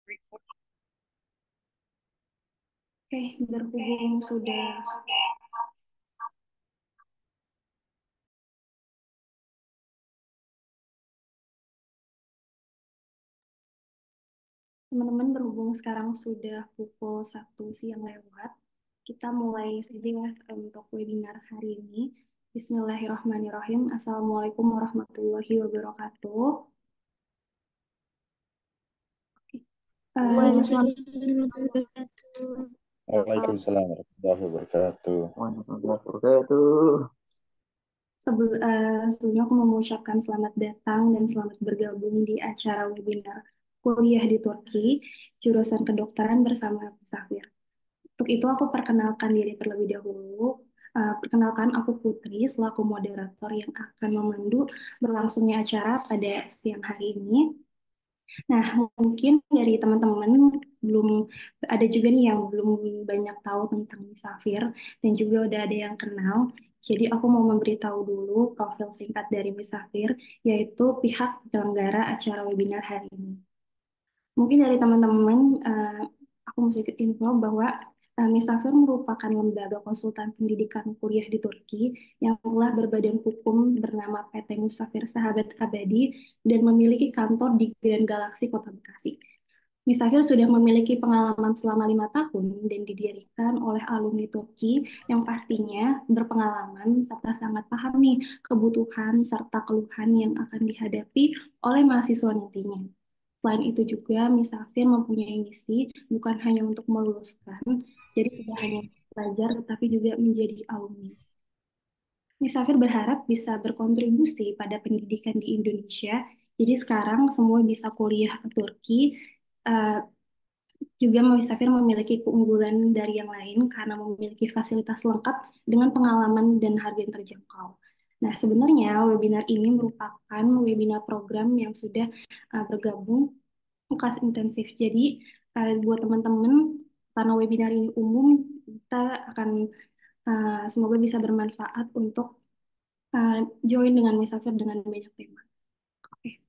Oke, berhubung sudah teman-teman berhubung sekarang sudah pukul 1 siang lewat, kita mulai saja ya untuk webinar hari ini. Bismillahirrahmanirrahim. Assalamualaikum warahmatullahi wabarakatuh. Selamat Waalaikumsalam warahmatullahi wabarakatuh. Warahmatullahi wabarakatuh. Sebelumnya aku mau mengucapkan selamat datang dan selamat bergabung di acara webinar kuliah di Turki, jurusan kedokteran bersama Safir. Untuk itu aku perkenalkan diri terlebih dahulu. Perkenalkan aku Putri selaku moderator yang akan memandu berlangsungnya acara pada siang hari ini. Nah, mungkin dari teman-teman belum ada juga nih yang belum banyak tahu tentang Misafir dan juga udah ada yang kenal. Jadi aku mau memberitahu dulu profil singkat dari Misafir, yaitu pihak penyelenggara acara webinar hari ini. Mungkin dari teman-teman, aku mau sedikit info bahwa Misafir merupakan lembaga konsultan pendidikan kuliah di Turki yang telah berbadan hukum bernama PT Musafir Sahabat Abadi dan memiliki kantor di Grand Galaxy Kota Bekasi. Misafir sudah memiliki pengalaman selama 5 tahun dan didirikan oleh alumni Turki yang pastinya berpengalaman serta sangat paham nih kebutuhan serta keluhan yang akan dihadapi oleh mahasiswa nantinya. Selain itu juga Misafir mempunyai misi bukan hanya untuk meluluskan, jadi tidak hanya belajar tetapi juga menjadi alumni. Misafir berharap bisa berkontribusi pada pendidikan di Indonesia. Jadi sekarang semua bisa kuliah ke Turki. Eh, Juga Misafir memiliki keunggulan dari yang lain karena memiliki fasilitas lengkap dengan pengalaman dan harga yang terjangkau. Nah, sebenarnya webinar ini merupakan webinar program yang sudah bergabung kelas intensif. Jadi, buat teman-teman, karena webinar ini umum, kita akan semoga bisa bermanfaat untuk join dengan Misafir dengan banyak tema. Oke.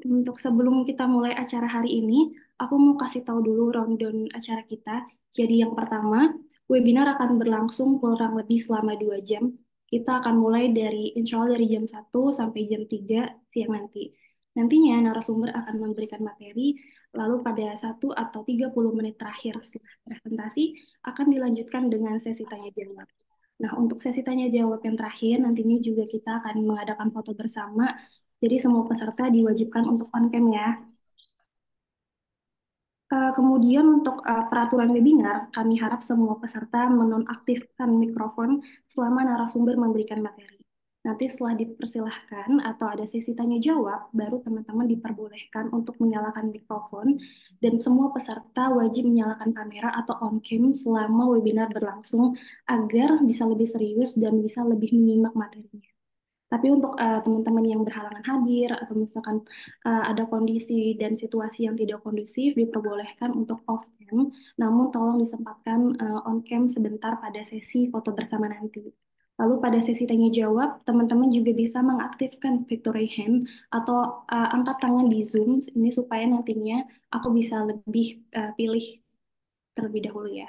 Untuk sebelum kita mulai acara hari ini, aku mau kasih tahu dulu rundown acara kita. Jadi yang pertama, webinar akan berlangsung kurang lebih selama 2 jam. Kita akan mulai insya Allah dari jam 1 sampai jam 3 siang nanti. Nantinya narasumber akan memberikan materi, lalu pada 1 atau 30 menit terakhir setelah presentasi akan dilanjutkan dengan sesi tanya jawab. Nah, untuk sesi tanya jawab yang terakhir, nantinya juga kita akan mengadakan foto bersama. Jadi semua peserta diwajibkan untuk on cam ya. Kemudian untuk peraturan webinar, kami harap semua peserta menonaktifkan mikrofon selama narasumber memberikan materi. Nanti setelah dipersilahkan atau ada sesi tanya jawab, baru teman-teman diperbolehkan untuk menyalakan mikrofon dan semua peserta wajib menyalakan kamera atau on cam selama webinar berlangsung agar bisa lebih serius dan bisa lebih menyimak materinya. Tapi untuk teman-teman yang berhalangan hadir atau misalkan ada kondisi dan situasi yang tidak kondusif, diperbolehkan untuk off cam, namun tolong disempatkan on cam sebentar pada sesi foto bersama nanti. Lalu pada sesi tanya jawab, teman-teman juga bisa mengaktifkan fitur raise hand atau angkat tangan di Zoom ini supaya nantinya aku bisa lebih pilih terlebih dahulu ya.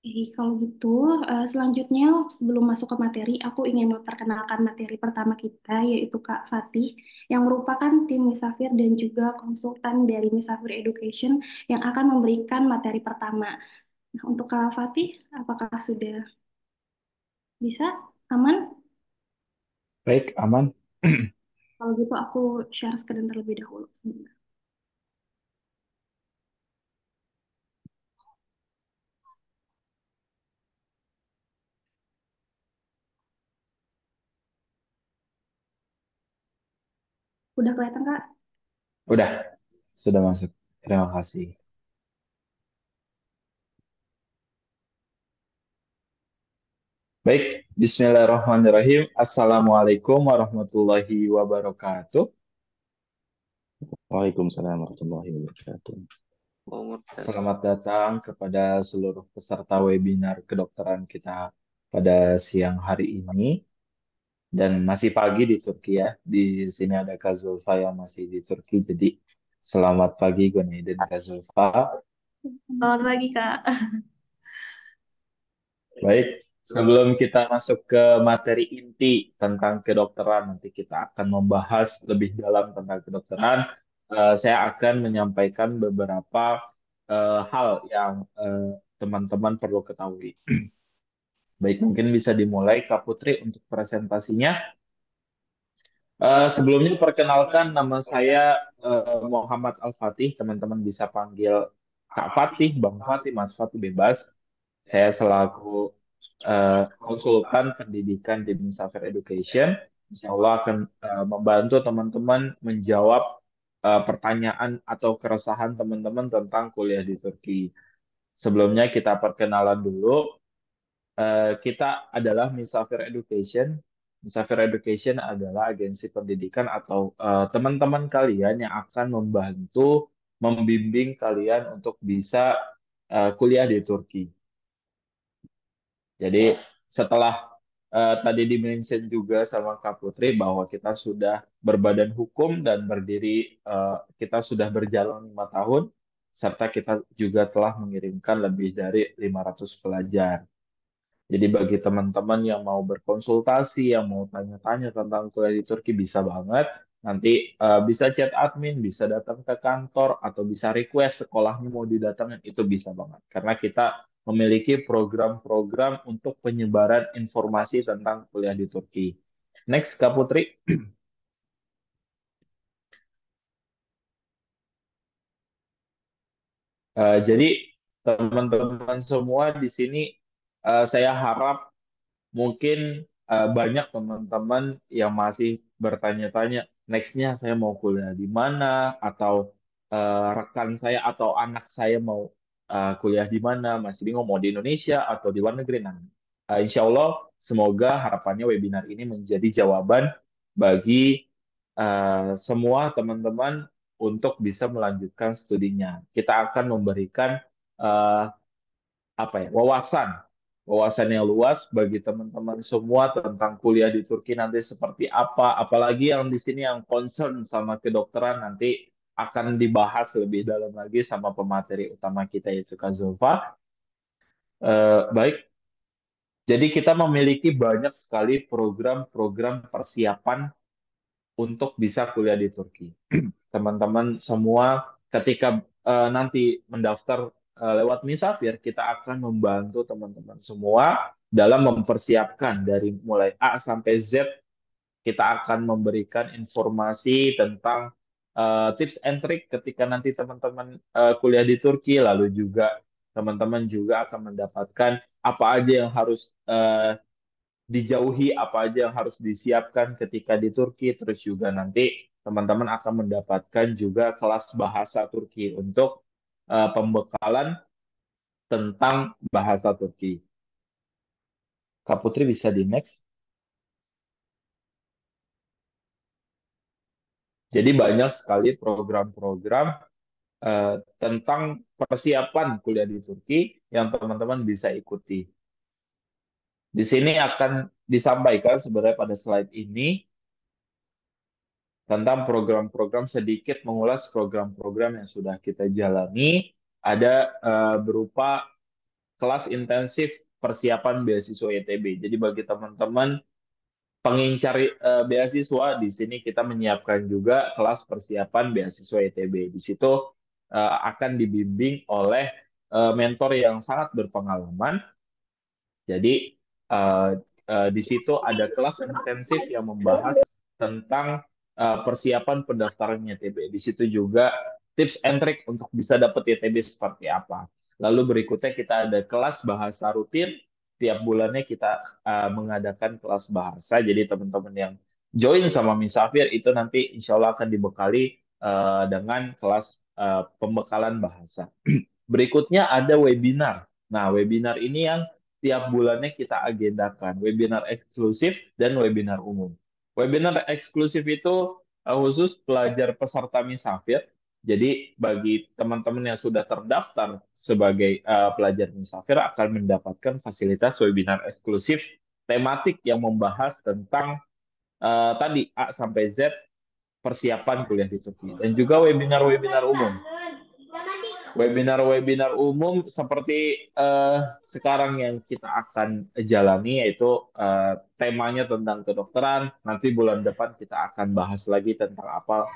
Jadi kalau gitu, selanjutnya sebelum masuk ke materi, aku ingin memperkenalkan materi pertama kita, yaitu Kak Fatih, yang merupakan tim Misafir dan juga konsultan dari Misafir Education yang akan memberikan materi pertama. Nah, untuk Kak Fatih, apakah sudah bisa? Aman? Baik, aman. Kalau gitu aku share screen terlebih dahulu. Sebentar. Udah kelihatan, Kak? Udah, sudah masuk. Terima kasih. Baik, Bismillahirrahmanirrahim. Assalamualaikum warahmatullahi wabarakatuh. Waalaikumsalam warahmatullahi wabarakatuh. Selamat datang kepada seluruh peserta webinar kedokteran kita pada siang hari ini. Dan masih pagi di Turki ya. Di sini ada Kak Zulfa yang masih di Turki. Jadi Selamat pagi Gunaidin Kak Zulfa. Selamat pagi, Kak. Baik, sebelum kita masuk ke materi inti tentang kedokteran, nanti kita akan membahas lebih dalam tentang kedokteran. Saya akan menyampaikan beberapa hal yang teman-teman perlu ketahui. Baik, mungkin bisa dimulai Kak Putri untuk presentasinya. Sebelumnya perkenalkan nama saya Muhammad Al-Fatih. Teman-teman bisa panggil Kak Fatih, Bang Fatih, Mas Fatih bebas. Saya selaku konsultan pendidikan di Musafir Education. Insya Allah akan membantu teman-teman menjawab pertanyaan atau keresahan teman-teman tentang kuliah di Turki. Sebelumnya kita perkenalan dulu. Kita adalah Musafir Education. Musafir Education adalah agensi pendidikan atau teman-teman kalian yang akan membantu membimbing kalian untuk bisa kuliah di Turki. Jadi setelah tadi dimention juga sama Kak Putri bahwa kita sudah berbadan hukum dan berdiri, kita sudah berjalan 5 tahun, serta kita juga telah mengirimkan lebih dari 500 pelajar. Jadi bagi teman-teman yang mau berkonsultasi, yang mau tanya-tanya tentang kuliah di Turki bisa banget. Nanti bisa chat admin, bisa datang ke kantor, atau bisa request sekolahnya mau didatangin, itu bisa banget. Karena kita memiliki program-program untuk penyebaran informasi tentang kuliah di Turki. Next, Kak Putri. Jadi teman-teman semua di sini saya harap mungkin banyak teman-teman yang masih bertanya-tanya, nextnya saya mau kuliah di mana, atau rekan saya atau anak saya mau kuliah di mana, masih bingung mau di Indonesia atau di luar negeri. Nah, insya Allah, semoga harapannya webinar ini menjadi jawaban bagi semua teman-teman untuk bisa melanjutkan studinya. Kita akan memberikan eh, apa ya wawasan yang luas bagi teman-teman semua tentang kuliah di Turki nanti seperti apa, apalagi yang di sini yang concern sama kedokteran nanti akan dibahas lebih dalam lagi sama pemateri utama kita yaitu Kak Zulfa. Baik, jadi kita memiliki banyak sekali program-program persiapan untuk bisa kuliah di Turki. Teman-teman semua ketika nanti mendaftar lewat Misafir, kita akan membantu teman-teman semua dalam mempersiapkan dari mulai A sampai Z. Kita akan memberikan informasi tentang tips and trick ketika nanti teman-teman kuliah di Turki, lalu juga teman-teman juga akan mendapatkan apa aja yang harus dijauhi, apa aja yang harus disiapkan ketika di Turki, terus juga nanti teman-teman akan mendapatkan juga kelas bahasa Turki untuk pembekalan tentang bahasa Turki. Kak Putri bisa di next. Jadi banyak sekali program-program tentang persiapan kuliah di Turki yang teman-teman bisa ikuti. Di sini akan disampaikan sebenarnya pada slide ini tentang program-program, sedikit mengulas program-program yang sudah kita jalani. Ada berupa kelas intensif persiapan beasiswa YTB. Jadi bagi teman-teman pengincar beasiswa, di sini kita menyiapkan juga kelas persiapan beasiswa YTB. Di situ akan dibimbing oleh mentor yang sangat berpengalaman. Jadi eh, di situ ada kelas intensif yang membahas tentang persiapan pendaftaran YTB. Di situ juga tips and trick untuk bisa dapat YTB seperti apa. Lalu berikutnya kita ada kelas bahasa rutin. Tiap bulannya kita mengadakan kelas bahasa. Jadi teman-teman yang join sama Misafir itu nanti insya Allah akan dibekali dengan kelas pembekalan bahasa. Berikutnya ada webinar. Nah, webinar ini yang tiap bulannya kita agendakan, webinar eksklusif dan webinar umum. Webinar eksklusif itu khusus pelajar peserta Misafir. Jadi bagi teman-teman yang sudah terdaftar sebagai pelajar Misafir akan mendapatkan fasilitas webinar eksklusif tematik yang membahas tentang tadi A sampai Z persiapan kuliah di Turki. Dan juga webinar-webinar umum. Webinar-webinar umum seperti sekarang yang kita akan jalani, yaitu temanya tentang kedokteran. Nanti bulan depan kita akan bahas lagi tentang apa,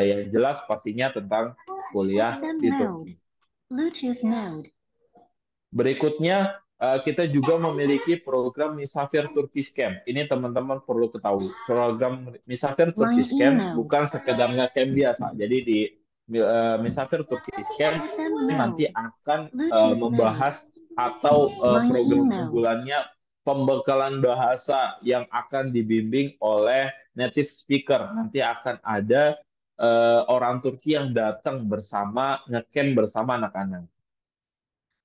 yang jelas pastinya tentang kuliah di Turki. Berikutnya, kita juga memiliki program Misafir Turkish Camp. Ini teman-teman perlu ketahui. Program Misafir Turkish Camp bukan sekedar nge-camp biasa. Jadi di Misafir Turkish Camp nanti akan membahas atau program unggulannya pembekalan bahasa yang akan dibimbing oleh native speaker. Nanti akan ada orang Turki yang datang bersama, nge-camp bersama anak-anak.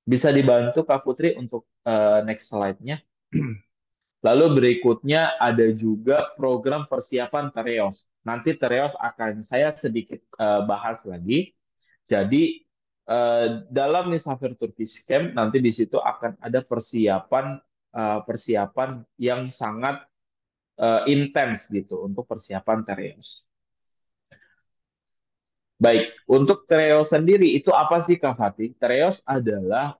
Bisa dibantu Kak Putri untuk next slide-nya. Lalu berikutnya ada juga program persiapan Tereos. Nanti Tereos akan saya sedikit bahas lagi. Jadi dalam Misafir Turkish Camp nanti di situ akan ada persiapan yang sangat intens gitu untuk persiapan Tereos. Baik, untuk Tereos sendiri itu apa sih Kak Fatih? Tereos adalah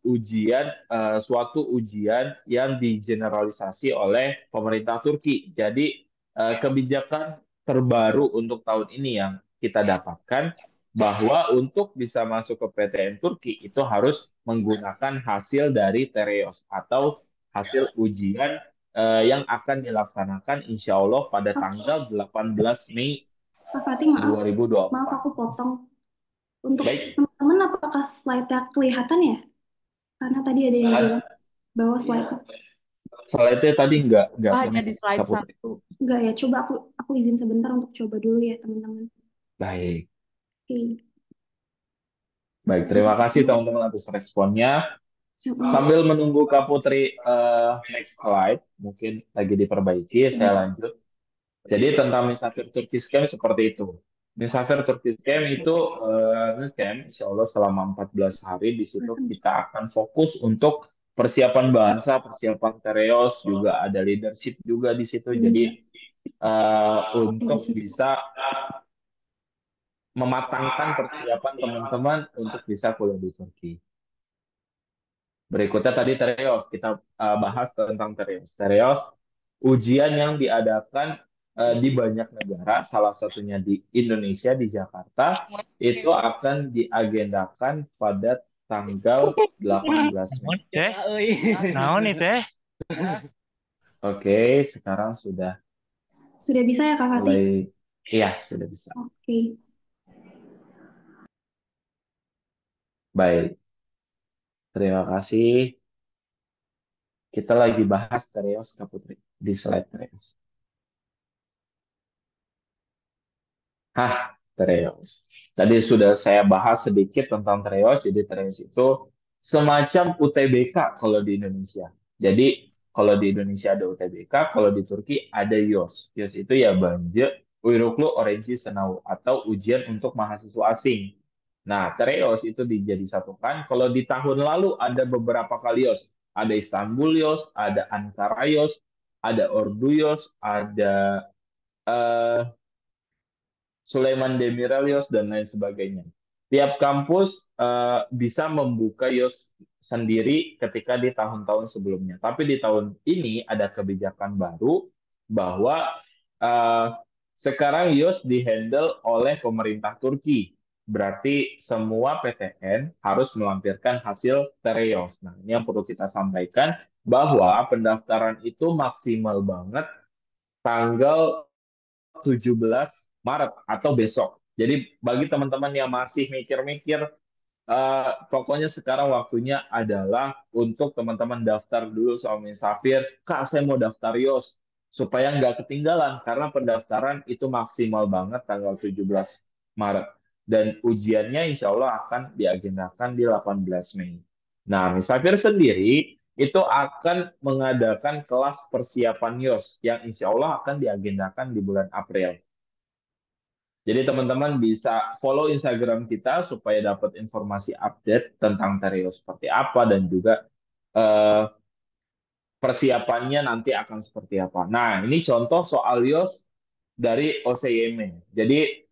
suatu ujian yang digeneralisasi oleh pemerintah Turki. Jadi kebijakan terbaru untuk tahun ini yang kita dapatkan bahwa untuk bisa masuk ke PTN Turki itu harus menggunakan hasil dari Tereos atau hasil ujian yang akan dilaksanakan insya Allah pada tanggal 18 Mei Kak Fatih, maaf 2024. aku potong. Untuk Baik. teman-teman, apakah slide-nya kelihatan ya? Karena tadi ada yang bilang bahwa slide-nya Slide-nya tadi nggak hanya di finish, slide Kak Putri. 1. enggak ya. Coba aku izin sebentar untuk coba dulu ya teman-teman. Baik. Oke. Baik, terima kasih teman-teman atas responnya. Sambil menunggu Kak Putri next slide, mungkin lagi diperbaiki, saya lanjut. Jadi tentang Misafir Turkish Camp seperti itu. Misafir Turkish Camp itu nge-camp insya Allah selama 14 hari. Di situ kita akan fokus untuk persiapan bahasa, persiapan Tereos, juga ada leadership juga di situ. Jadi untuk bisa mematangkan persiapan teman-teman untuk bisa kuliah di Turki. Berikutnya tadi Tereos, kita bahas tentang Tereos. Tereos, ujian yang diadakan di banyak negara, salah satunya di Indonesia, di Jakarta, itu akan diagendakan pada tanggal 18 Mei. Naon nih teh? Oke, sekarang sudah bisa ya Kak Fatih? mulai, iya sudah bisa. Oke. Baik, terima kasih. Kita lagi bahas Tereos, Kak Putri, di slide Tereos. Tereos. Tadi sudah saya bahas sedikit tentang Tereos. Jadi Tereos itu semacam UTBK kalau di Indonesia. Jadi kalau di Indonesia ada UTBK, kalau di Turki ada YOS. YOS itu ya Bence, Uyruklu Öğrenci Sınavı atau ujian untuk mahasiswa asing. Nah, Tereos itu dijadi satukan. Kalau di tahun lalu ada beberapa kali YOS. Ada Istanbul YOS, ada Ankara YOS, ada Ordu YOS, ada Sulaiman Demirel YOS, dan lain sebagainya. Tiap kampus bisa membuka YOS sendiri ketika di tahun-tahun sebelumnya. Tapi di tahun ini ada kebijakan baru bahwa sekarang YOS dihandle oleh pemerintah Turki. Berarti semua PTN harus melampirkan hasil Tereos. Nah, ini yang perlu kita sampaikan bahwa pendaftaran itu maksimal banget tanggal 17 Maret atau besok. Jadi bagi teman-teman yang masih mikir-mikir, pokoknya sekarang waktunya adalah untuk teman-teman daftar dulu sama Misafir. Kak, saya mau daftar YOS supaya nggak ketinggalan karena pendaftaran itu maksimal banget tanggal 17 Maret. Dan ujiannya insya Allah akan diagendakan di 18 Mei. Nah, Misafir sendiri itu akan mengadakan kelas persiapan YOS yang insya Allah akan diagendakan di bulan April. Jadi teman-teman bisa follow Instagram kita supaya dapat informasi update tentang Tereos seperti apa dan juga persiapannya nanti akan seperti apa. Nah, ini contoh soal YOS dari OCYM. Jadi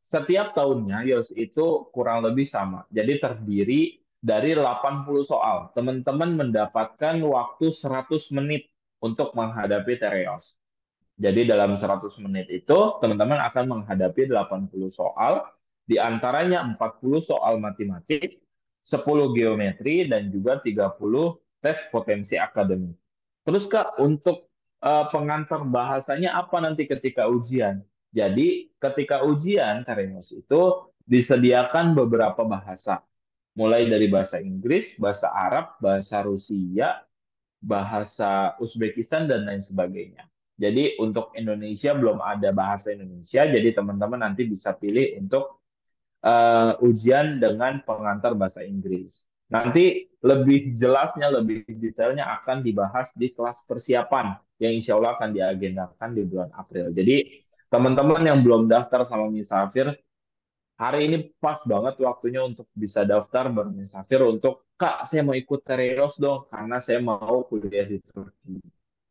Setiap tahunnya YOS itu kurang lebih sama. Jadi terdiri dari 80 soal. Teman-teman mendapatkan waktu 100 menit untuk menghadapi Tereos. Jadi dalam 100 menit itu teman-teman akan menghadapi 80 soal, di antaranya 40 soal matematik, 10 geometri, dan juga 30 tes potensi akademik. Terus Kak, untuk pengantar bahasanya apa nanti ketika ujian? Jadi ketika ujian Terenos itu disediakan beberapa bahasa, mulai dari bahasa Inggris, bahasa Arab, bahasa Rusia, bahasa Uzbekistan, dan lain sebagainya. Jadi untuk Indonesia belum ada bahasa Indonesia, jadi teman-teman nanti bisa pilih untuk ujian dengan pengantar bahasa Inggris. Nanti lebih jelasnya, lebih detailnya akan dibahas di kelas persiapan yang insya Allah akan diagendakan di bulan April. Jadi teman-teman yang belum daftar sama Misafir, hari ini pas banget waktunya untuk bisa daftar bareng Misafir untuk, Kak, saya mau ikut Tereos dong, karena saya mau kuliah di Turki.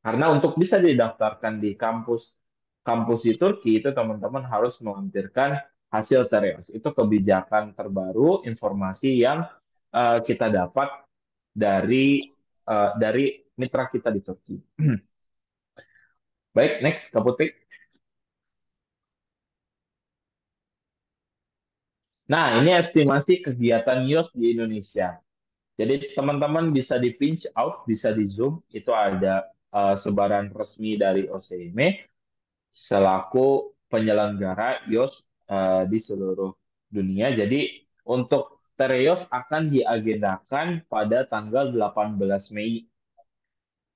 Karena untuk bisa didaftarkan di kampus kampus di Turki itu teman-teman harus melampirkan hasil Tereos. Itu kebijakan terbaru, informasi yang kita dapat dari mitra kita di Turki. Baik, next, Kak Putri. Nah, ini estimasi kegiatan YOS di Indonesia. Jadi teman-teman bisa di pinch out, bisa di zoom, itu ada sebaran resmi dari OCM selaku penyelenggara YOS di seluruh dunia. Jadi untuk Tereos akan diagendakan pada tanggal 18 Mei.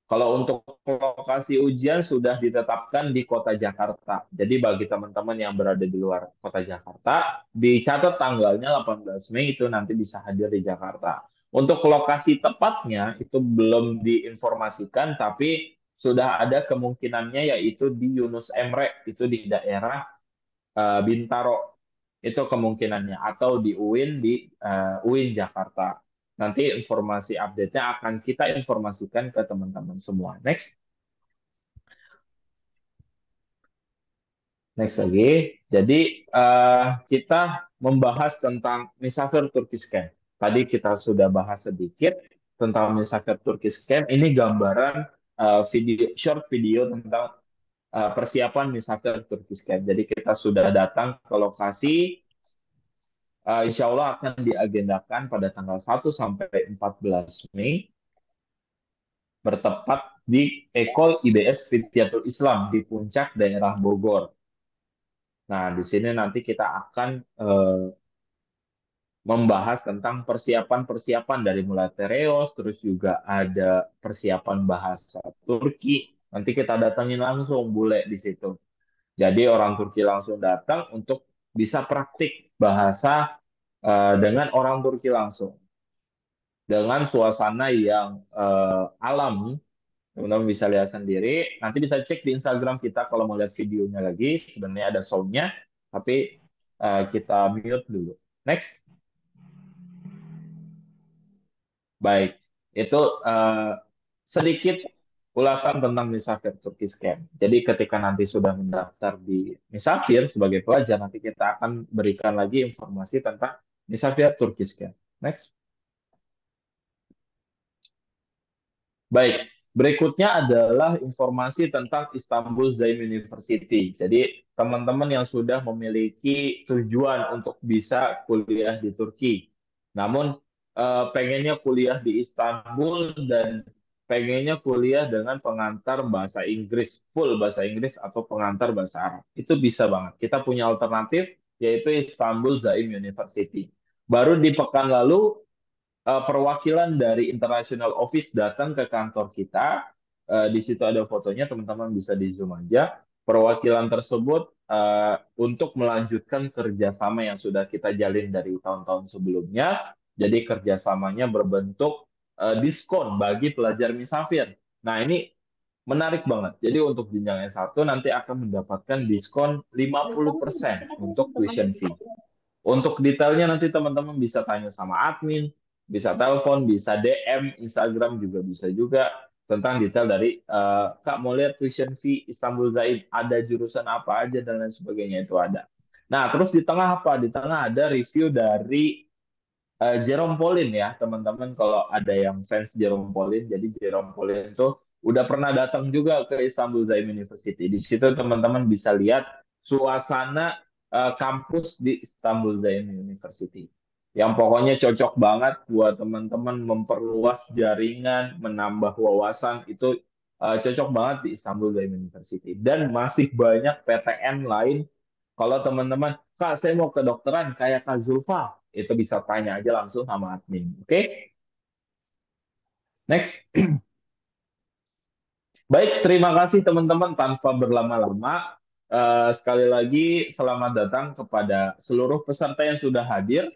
Kalau untuk lokasi ujian sudah ditetapkan di Kota Jakarta. Jadi bagi teman-teman yang berada di luar Kota Jakarta, dicatat tanggalnya 18 Mei itu nanti bisa hadir di Jakarta. Untuk lokasi tepatnya itu belum diinformasikan, tapi sudah ada kemungkinannya yaitu di Yunus Emre, itu di daerah Bintaro. Itu kemungkinannya. Atau di UIN, di UIN Jakarta. Nanti informasi update-nya akan kita informasikan ke teman-teman semua. Next. Next lagi. Jadi kita membahas tentang Misafir Turkish Camp. Tadi kita sudah bahas sedikit tentang Misafir Turkish Camp. Ini gambaran short video tentang persiapan Misafir Turkish Camp. Jadi kita sudah datang ke lokasi. Insya Allah akan diagendakan pada tanggal 1 sampai 14 Mei, bertepat di Ekol IBS Fityatul Islam di Puncak, daerah Bogor. Nah, di sini nanti kita akan membahas tentang persiapan-persiapan dari mulai Tereos, terus juga ada persiapan bahasa Turki. Nanti kita datangin langsung bule di situ. Jadi orang Turki langsung datang untuk bisa praktik bahasa dengan orang Turki langsung. Dengan suasana yang alami, teman-teman bisa lihat sendiri. Nanti bisa cek di Instagram kita kalau mau lihat videonya lagi. Sebenarnya ada soundnya, tapi kita mute dulu. Next. Baik, itu sedikit ulasan tentang Misafir Turkish Camp. Jadi ketika nanti sudah mendaftar di Misafir sebagai pelajar, nanti kita akan berikan lagi informasi tentang Misafir Turkish Camp. Next. Baik, berikutnya adalah informasi tentang Istanbul Zaim University. Jadi, teman-teman yang sudah memiliki tujuan untuk bisa kuliah di Turki, namun pengennya kuliah di Istanbul dan pengennya kuliah dengan pengantar bahasa Inggris, full bahasa Inggris atau pengantar bahasa Arab. Itu bisa banget. Kita punya alternatif, yaitu Istanbul Zaim University. Baru di pekan lalu, perwakilan dari International Office datang ke kantor kita. Di situ ada fotonya, teman-teman bisa di zoom aja. Perwakilan tersebut untuk melanjutkan kerjasama yang sudah kita jalin dari tahun-tahun sebelumnya. Jadi kerjasamanya berbentuk diskon bagi pelajar Misafir. Nah, ini menarik banget. Jadi untuk jenjang S1 nanti akan mendapatkan diskon 50% untuk tuition fee. Untuk detailnya nanti teman-teman bisa tanya sama admin, bisa telepon, bisa DM, Instagram juga bisa juga tentang detail dari Kak mau lihat tuition fee Istanbul Zaim, ada jurusan apa aja dan lain sebagainya itu ada. Nah, terus di tengah apa? Di tengah ada review dari Jerome Pauline ya, teman-teman. Kalau ada yang fans Jerome Pauline, jadi Jerome Pauline itu udah pernah datang juga ke Istanbul Zaim University. Di situ teman-teman bisa lihat suasana kampus di Istanbul Zaim University. Yang pokoknya cocok banget buat teman-teman memperluas jaringan, menambah wawasan, itu cocok banget di Istanbul Zaim University. Dan masih banyak PTN lain. Kalau teman-teman, Kak, saya mau kedokteran kayak Kak Zulfa, itu bisa tanya aja langsung sama admin. Oke, next. Baik, terima kasih teman-teman. Tanpa berlama-lama, sekali lagi selamat datang kepada seluruh peserta yang sudah hadir.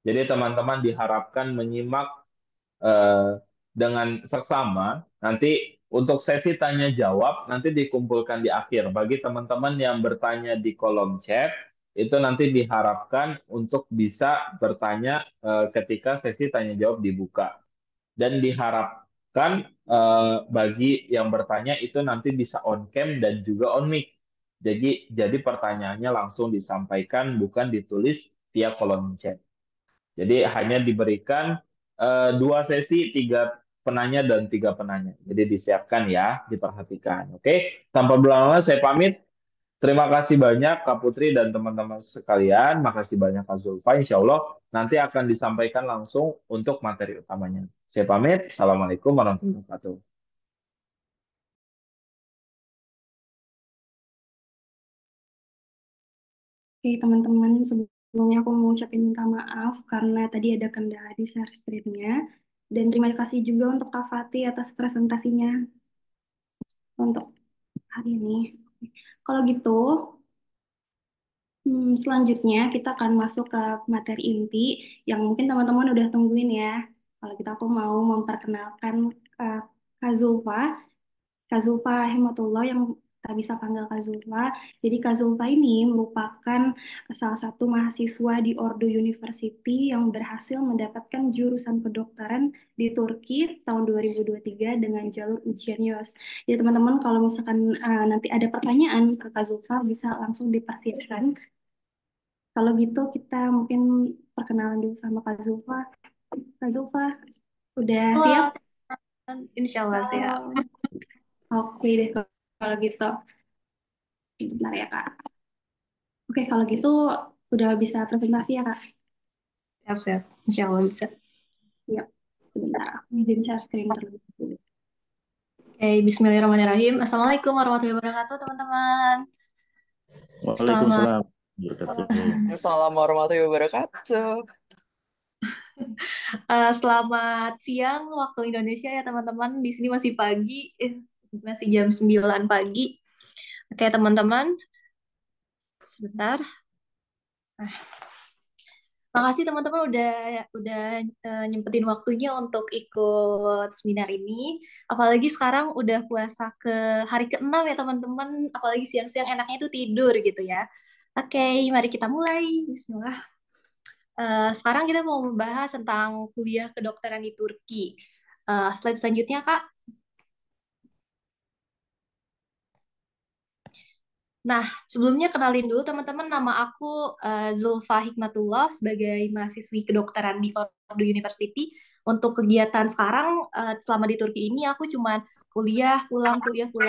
Jadi teman-teman diharapkan menyimak dengan seksama. Nanti untuk sesi tanya jawab nanti dikumpulkan di akhir. Bagi teman-teman yang bertanya di kolom chat, itu nanti diharapkan untuk bisa bertanya ketika sesi tanya jawab dibuka. Dan diharapkan bagi yang bertanya itu nanti bisa on cam dan juga on mic. Jadi pertanyaannya langsung disampaikan, bukan ditulis via kolom chat. Jadi hanya diberikan dua sesi, tiga penanya dan tiga penanya. Jadi disiapkan ya, diperhatikan. Oke, tanpa berlama-lama saya pamit. Terima kasih banyak Kak Putri dan teman-teman sekalian. Makasih banyak Kak Zulfa. Insya Allah nanti akan disampaikan langsung untuk materi utamanya. Saya pamit. Assalamualaikum warahmatullahi wabarakatuh. Oke, teman-teman, sebelumnya aku mau ucapin minta maaf karena tadi ada kendala di share screen-nya. Dan terima kasih juga untuk Kak Fatih atas presentasinya untuk hari ini. Kalau gitu, selanjutnya kita akan masuk ke materi inti yang mungkin teman-teman udah tungguin ya. Kalau gitu aku mau memperkenalkan uh, Kak Zulfa. Kak Zulfa Himatullah yang kita bisa panggil Kak Zulfa. Jadi Kak Zulfa ini merupakan salah satu mahasiswa di Ordu University yang berhasil mendapatkan jurusan kedokteran di Turki tahun 2023 dengan jalur ujian YOS. Jadi teman-teman kalau misalkan nanti ada pertanyaan ke Kak Zulfa bisa langsung dipersiapkan. Kalau gitu kita mungkin perkenalan dulu sama Kak Zulfa. Kak Zulfa, udah siap? Halo, Insya Allah siap. Oke deh kalau gitu. Bentar ya Kak. Oke kalau gitu udah bisa presentasi ya Kak? Siap. Insya Allah bisa. Siap. Sebentar, aku izin share screen terlebih dahulu. Oke, Bismillahirrahmanirrahim. Assalamualaikum warahmatullahi wabarakatuh, teman-teman. Selamat, Waalaikumsalam wabarakatuh. Assalamualaikum warahmatullahi wabarakatuh. selamat siang waktu Indonesia ya, teman-teman. Di sini masih pagi, masih jam 9 pagi. Oke, teman-teman. Sebentar. Makasih teman-teman udah nyempetin waktunya untuk ikut seminar ini. Apalagi sekarang udah puasa ke hari ke-6 ya teman-teman. Apalagi siang-siang enaknya itu tidur gitu ya. Oke, mari kita mulai. Bismillah. Sekarang kita mau membahas tentang kuliah kedokteran di Turki. Slide selanjutnya, Kak. Nah, sebelumnya kenalin dulu teman-teman, nama aku Zulfa Hikmatullah sebagai mahasiswi kedokteran di Ordu University. Untuk kegiatan sekarang selama di Turki ini aku cuma kuliah pulang kupu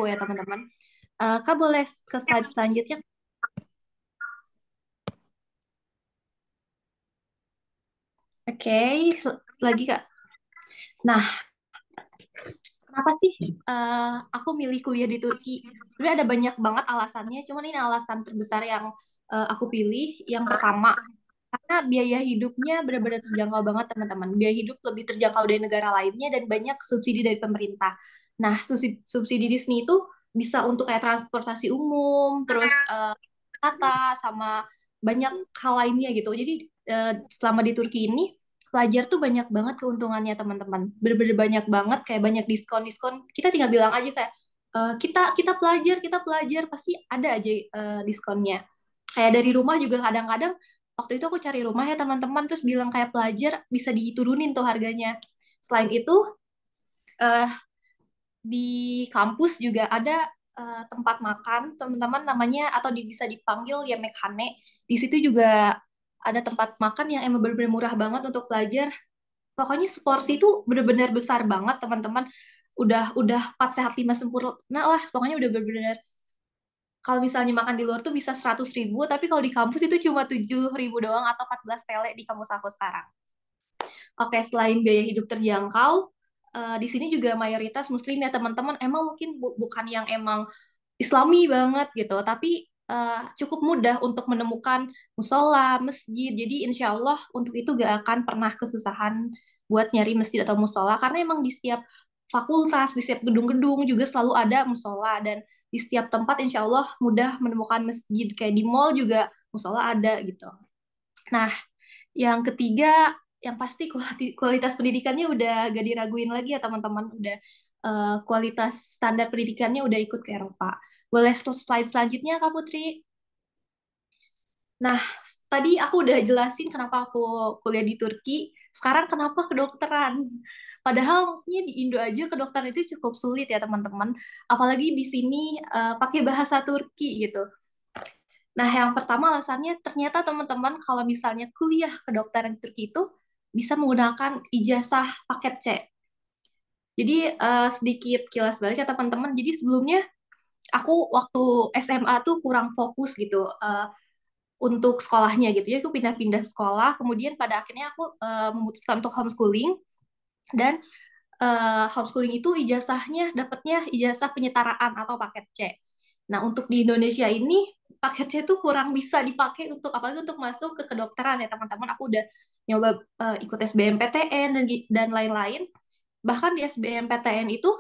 ya teman-teman. Kak boleh ke slide selanjutnya? Oke, lagi Kak. Nah, kenapa sih aku milih kuliah di Turki? Sebenarnya ada banyak banget alasannya, cuman ini alasan terbesar yang aku pilih. Yang pertama, karena biaya hidupnya benar-benar terjangkau banget teman-teman. Biaya hidup lebih terjangkau dari negara lainnya dan banyak subsidi dari pemerintah. Nah, subsidi di sini itu bisa untuk kayak transportasi umum, terus wisata, sama banyak hal lainnya gitu. Jadi selama di Turki ini pelajar tuh banyak banget keuntungannya teman-teman. Bener-bener banyak banget kayak banyak diskon-diskon. Kita tinggal bilang aja kayak kita pelajar pasti ada aja diskonnya. Kayak dari rumah juga kadang-kadang waktu itu aku cari rumah ya teman-teman terus bilang kayak pelajar bisa diturunin tuh harganya. Selain itu eh di kampus juga ada tempat makan, teman-teman, namanya atau bisa dipanggil ya Mekhane. Di situ juga ada tempat makan yang emang bener-bener murah banget untuk pelajar. Pokoknya seporsi itu bener-bener besar banget, teman-teman. Udah 4 sehat 5 sempurna lah. Pokoknya udah bener-bener, kalau misalnya makan di luar tuh bisa 100.000, tapi kalau di kampus itu cuma 7.000 doang atau 14 tele di kampus aku sekarang. Oke, selain biaya hidup terjangkau, di sini juga mayoritas muslim ya teman-teman. Emang mungkin bukan yang emang Islami banget gitu, tapi cukup mudah untuk menemukan musola, masjid. Jadi insya Allah untuk itu gak akan pernah kesusahan buat nyari masjid atau musola, karena emang di setiap fakultas, di setiap gedung-gedung juga selalu ada musola, dan di setiap tempat insya Allah mudah menemukan masjid. Kayak di mall juga musola ada gitu. Nah, yang ketiga, yang pasti kualitas pendidikannya udah gak diraguin lagi ya teman-teman. Udah kualitas standar pendidikannya udah ikut ke Eropa. Boleh slide selanjutnya, Kak Putri? Nah, tadi aku udah jelasin kenapa aku kuliah di Turki. Sekarang kenapa kedokteran? Padahal maksudnya di Indo aja kedokteran itu cukup sulit ya teman-teman. Apalagi di sini pakai bahasa Turki gitu. Nah, yang pertama alasannya ternyata teman-teman kalau misalnya kuliah kedokteran di Turki itu bisa menggunakan ijazah paket C. Jadi sedikit kilas balik ya teman-teman. Jadi sebelumnya aku waktu SMA tuh kurang fokus gitu untuk sekolahnya gitu ya. Aku pindah-pindah sekolah. Kemudian pada akhirnya aku memutuskan untuk homeschooling, dan homeschooling itu ijazahnya dapatnya ijazah penyetaraan atau paket C. Nah, untuk di Indonesia ini paket C itu kurang bisa dipakai untuk apalagi untuk masuk ke kedokteran ya teman-teman. Aku udah nyoba ikut SBMPTN dan lain-lain. Bahkan di SBMPTN itu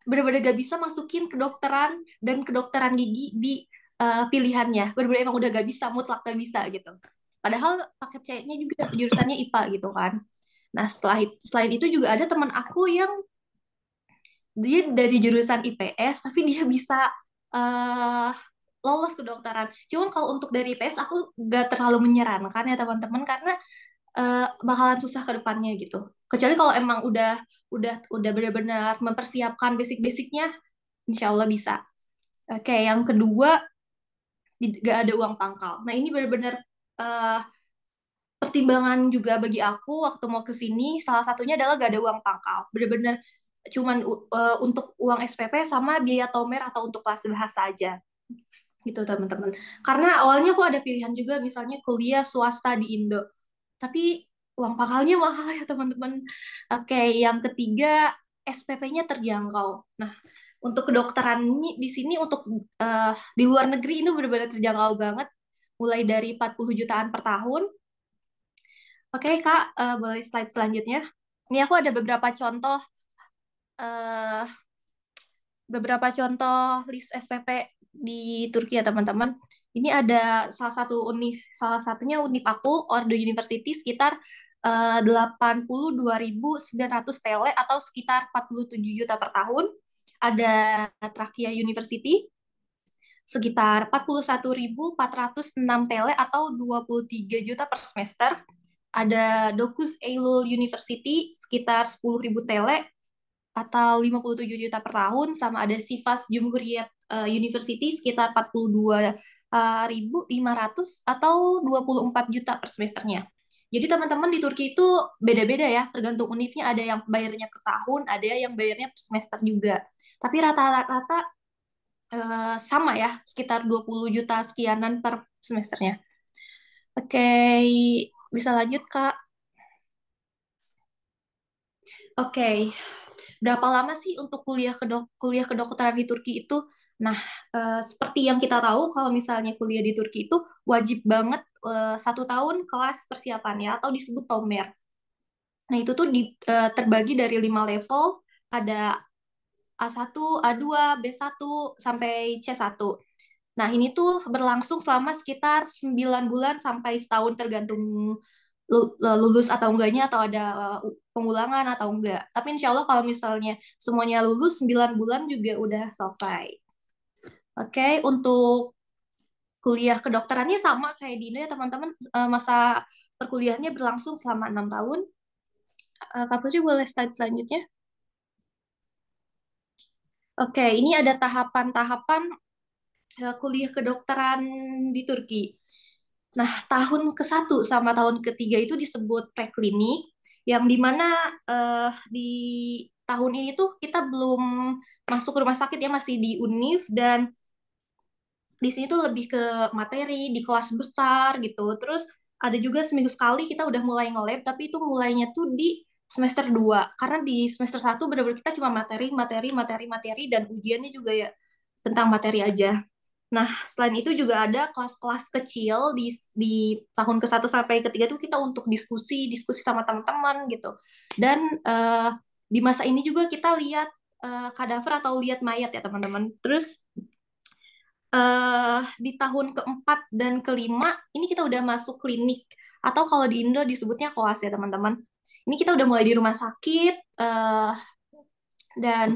benar-benar gak bisa masukin kedokteran dan kedokteran gigi di pilihannya. Benar-benar emang udah gak bisa, mutlak gak bisa gitu. Padahal paket C-nya juga jurusannya IPA gitu kan. Nah, selain itu juga ada teman aku yang dia dari jurusan IPS, tapi dia bisa uh, lolos kedokteran. Cuman kalau untuk dari IPS aku gak terlalu menyarankan ya teman-teman, karena bakalan susah ke depannya gitu. Kecuali kalau emang udah benar-benar mempersiapkan basic-basicnya, insya Allah bisa. Oke, yang kedua, gak ada uang pangkal. Nah, ini benar-benar uh, pertimbangan juga bagi aku waktu mau ke sini. Salah satunya adalah gak ada uang pangkal. Benar-benar cuman untuk uang SPP sama biaya tomer atau untuk kelas bahasa aja. Gitu, teman-teman. Karena awalnya aku ada pilihan juga, misalnya kuliah swasta di Indo. Tapi uang pangkalnya mahal ya, teman-teman. Oke, yang ketiga, SPP-nya terjangkau. Nah, untuk kedokteran ini di sini untuk di luar negeri ini benar-benar terjangkau banget, mulai dari 40 jutaan per tahun. Oke, Kak, boleh slide selanjutnya. Ini aku ada eh, beberapa contoh list SPP di Turki ya teman-teman. Ini ada salah satunya univ aku, Ordu University, sekitar 82.900 tele atau sekitar 47 juta per tahun. Ada Trakya University sekitar 41.406 tele atau 23 juta per semester. Ada Dokuz Eylul University sekitar 10.000 tele atau 57 juta per tahun, sama ada Sivas Cumhuriyet University sekitar 42.500 atau 24 juta per semesternya. Jadi teman-teman di Turki itu beda-beda ya, tergantung univnya, ada yang bayarnya per tahun, ada yang bayarnya per semester juga. Tapi rata-rata sama ya, sekitar 20 juta sekianan per semesternya. Oke, bisa lanjut Kak. Oke, berapa lama sih untuk kuliah kedokteran di Turki itu? Nah, seperti yang kita tahu, kalau misalnya kuliah di Turki itu wajib banget 1 tahun kelas persiapannya atau disebut tomer. Nah, itu tuh terbagi dari 5 level, ada A1, A2, B1, sampai C1. Nah, ini tuh berlangsung selama sekitar 9 bulan sampai setahun, tergantung lulus atau enggaknya, atau ada pengulangan atau enggak. Tapi insya Allah kalau misalnya semuanya lulus, 9 bulan juga udah selesai. Oke, untuk kuliah kedokterannya sama kayak di Indo ya teman-teman. Masa perkuliahannya berlangsung selama 6 tahun. Kak Putri boleh slide selanjutnya? Oke, ini ada tahapan-tahapan kuliah kedokteran di Turki. Nah, tahun ke-1 sama tahun ketiga itu disebut preklinik, yang dimana di tahun ini tuh kita belum masuk rumah sakit ya, masih di UNIF, dan di sini tuh lebih ke materi, di kelas besar gitu. Terus ada juga seminggu sekali kita udah mulai nge-lab, tapi itu mulainya tuh di semester 2. Karena di semester 1 benar-benar kita cuma materi, materi, materi, materi, dan ujiannya juga ya tentang materi aja. Nah, selain itu juga ada kelas-kelas kecil di tahun ke-1 sampai ke-3 tuh kita untuk diskusi, diskusi sama teman-teman gitu. Dan di masa ini juga kita lihat kadaver atau lihat mayat ya teman-teman. Terus di tahun ke-4 dan ke-5 ini kita udah masuk klinik, atau kalau di Indo disebutnya koas ya teman-teman. Ini kita udah mulai di rumah sakit, dan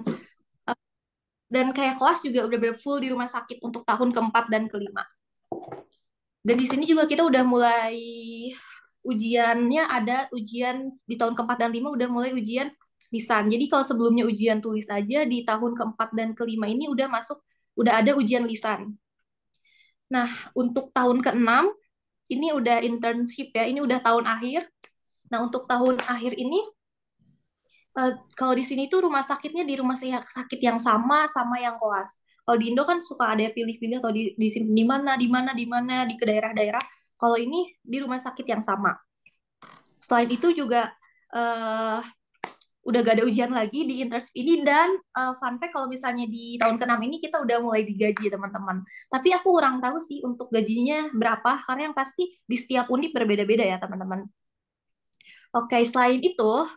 dan kayak kelas juga udah full di rumah sakit untuk tahun ke-4 dan ke-5. Dan di sini juga kita udah mulai ujiannya, ada ujian di tahun ke-4 dan 5 udah mulai ujian lisan. Jadi kalau sebelumnya ujian tulis aja, di tahun ke-4 dan ke-5 ini udah ada ujian lisan. Nah, untuk tahun ke-6 ini udah internship ya, ini udah tahun akhir. Nah, untuk tahun akhir ini kalau di sini tuh rumah sakitnya di rumah sakit yang sama yang koas. Kalau di Indo kan suka ada pilih-pilih atau di sini di mana, di mana, di mana, di ke daerah-daerah. Kalau ini di rumah sakit yang sama. Selain itu juga eh, udah gak ada ujian lagi di internship ini, dan fun fact kalau misalnya di tahun ke-6 ini kita udah mulai digaji teman-teman. Tapi aku kurang tahu sih untuk gajinya berapa, karena yang pasti di setiap univ berbeda-beda ya teman-teman. Oke, selain itu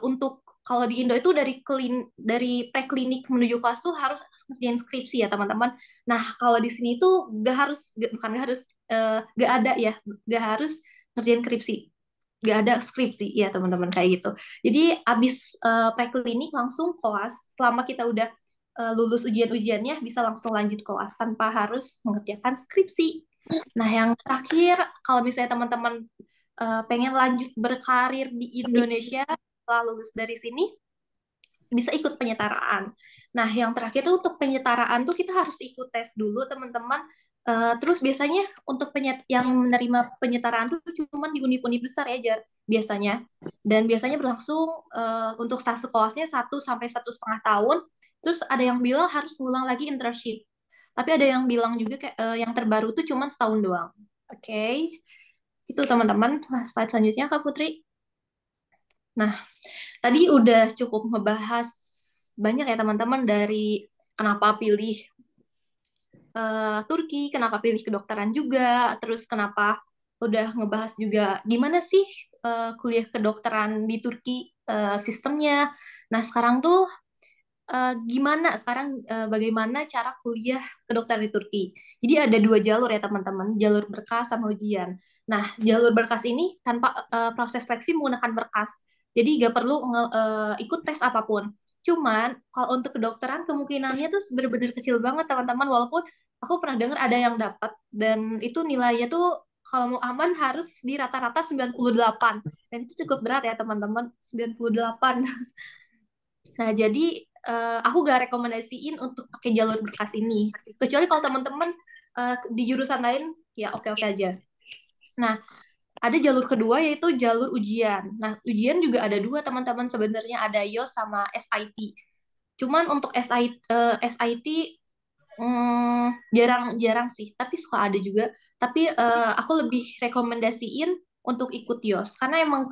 untuk kalau di Indo itu dari preklinik menuju kelas tuh harus ngerjain skripsi ya teman-teman. Nah, kalau di sini tuh bukan gak harus, gak ada ya, gak harus ngerjain skripsi. Gak ada skripsi ya teman-teman kayak gitu. Jadi abis preklinik langsung koas, selama kita udah lulus ujian-ujiannya bisa langsung lanjut koas tanpa harus mengerjakan skripsi. Nah, yang terakhir, kalau misalnya teman-teman pengen lanjut berkarir di Indonesia setelah lulus dari sini, bisa ikut penyetaraan. Nah, yang terakhir tuh untuk penyetaraan tuh kita harus ikut tes dulu, teman-teman. Terus biasanya untuk yang menerima penyetaraan tuh cuma di univ-univ besar ya, biasanya. Dan biasanya berlangsung untuk stase kelasnya 1 sampai 1,5 tahun. Terus ada yang bilang harus ngulang lagi internship. Tapi ada yang bilang juga kayak yang terbaru tuh cuma setahun doang. Oke. Itu teman-teman. Nah, slide selanjutnya Kak Putri. Nah, tadi udah cukup ngebahas banyak ya teman-teman, dari kenapa pilih Turki, kenapa pilih kedokteran juga, terus kenapa udah ngebahas juga gimana sih kuliah kedokteran di Turki sistemnya. Nah, sekarang tuh bagaimana cara kuliah kedokteran di Turki. Jadi ada 2 jalur ya teman-teman, jalur berkas sama ujian. Nah, jalur berkas ini tanpa proses seleksi menggunakan berkas. Jadi nggak perlu ikut tes apapun. Cuman kalau untuk kedokteran kemungkinannya tuh bener-bener kecil banget teman-teman, walaupun aku pernah dengar ada yang dapat, dan itu nilainya tuh kalau mau aman harus di rata-rata 98. Dan itu cukup berat ya teman-teman, 98. Nah, jadi aku gak rekomendasiin untuk pakai jalur berkas ini. Kecuali kalau teman-teman di jurusan lain, ya oke-oke aja. Nah, ada jalur kedua yaitu jalur ujian. Nah, ujian juga ada 2 teman-teman sebenarnya, ada IELTS sama SIT. Cuman untuk SIT jarang-jarang sih, tapi suka ada juga. Tapi aku lebih rekomendasiin untuk ikut IELTS karena emang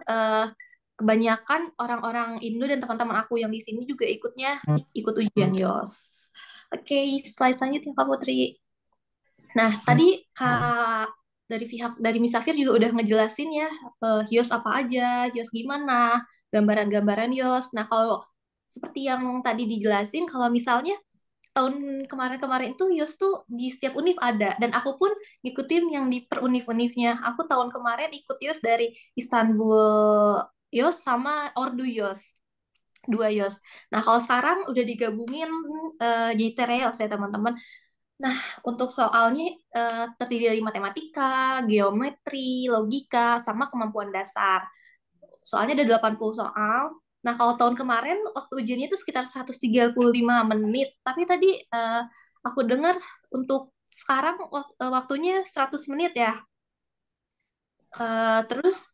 kebanyakan orang-orang Indo dan teman-teman aku yang di sini juga ikut ujian IELTS. Oke, slide selanjutnya Kak Putri. Nah, tadi Kak dari Misafir juga udah ngejelasin ya HIOS apa aja, HIOS gimana, gambaran-gambaran HIOS. Nah, kalau seperti yang tadi dijelasin, kalau misalnya tahun kemarin-kemarin itu HIOS tuh di setiap univ ada, dan aku pun ngikutin yang di per univ-univnya. Aku tahun kemarin ikut HIOS dari Istanbul HIOS sama Ordu HIOS, 2 HIOS. Nah, kalau sekarang udah digabungin jadi Tereos ya teman-teman. Nah, untuk soalnya terdiri dari matematika, geometri, logika, sama kemampuan dasar. Soalnya ada 80 soal, Nah, kalau tahun kemarin waktu ujiannya itu sekitar 135 menit. Tapi tadi aku dengar untuk sekarang waktunya 100 menit ya. Terus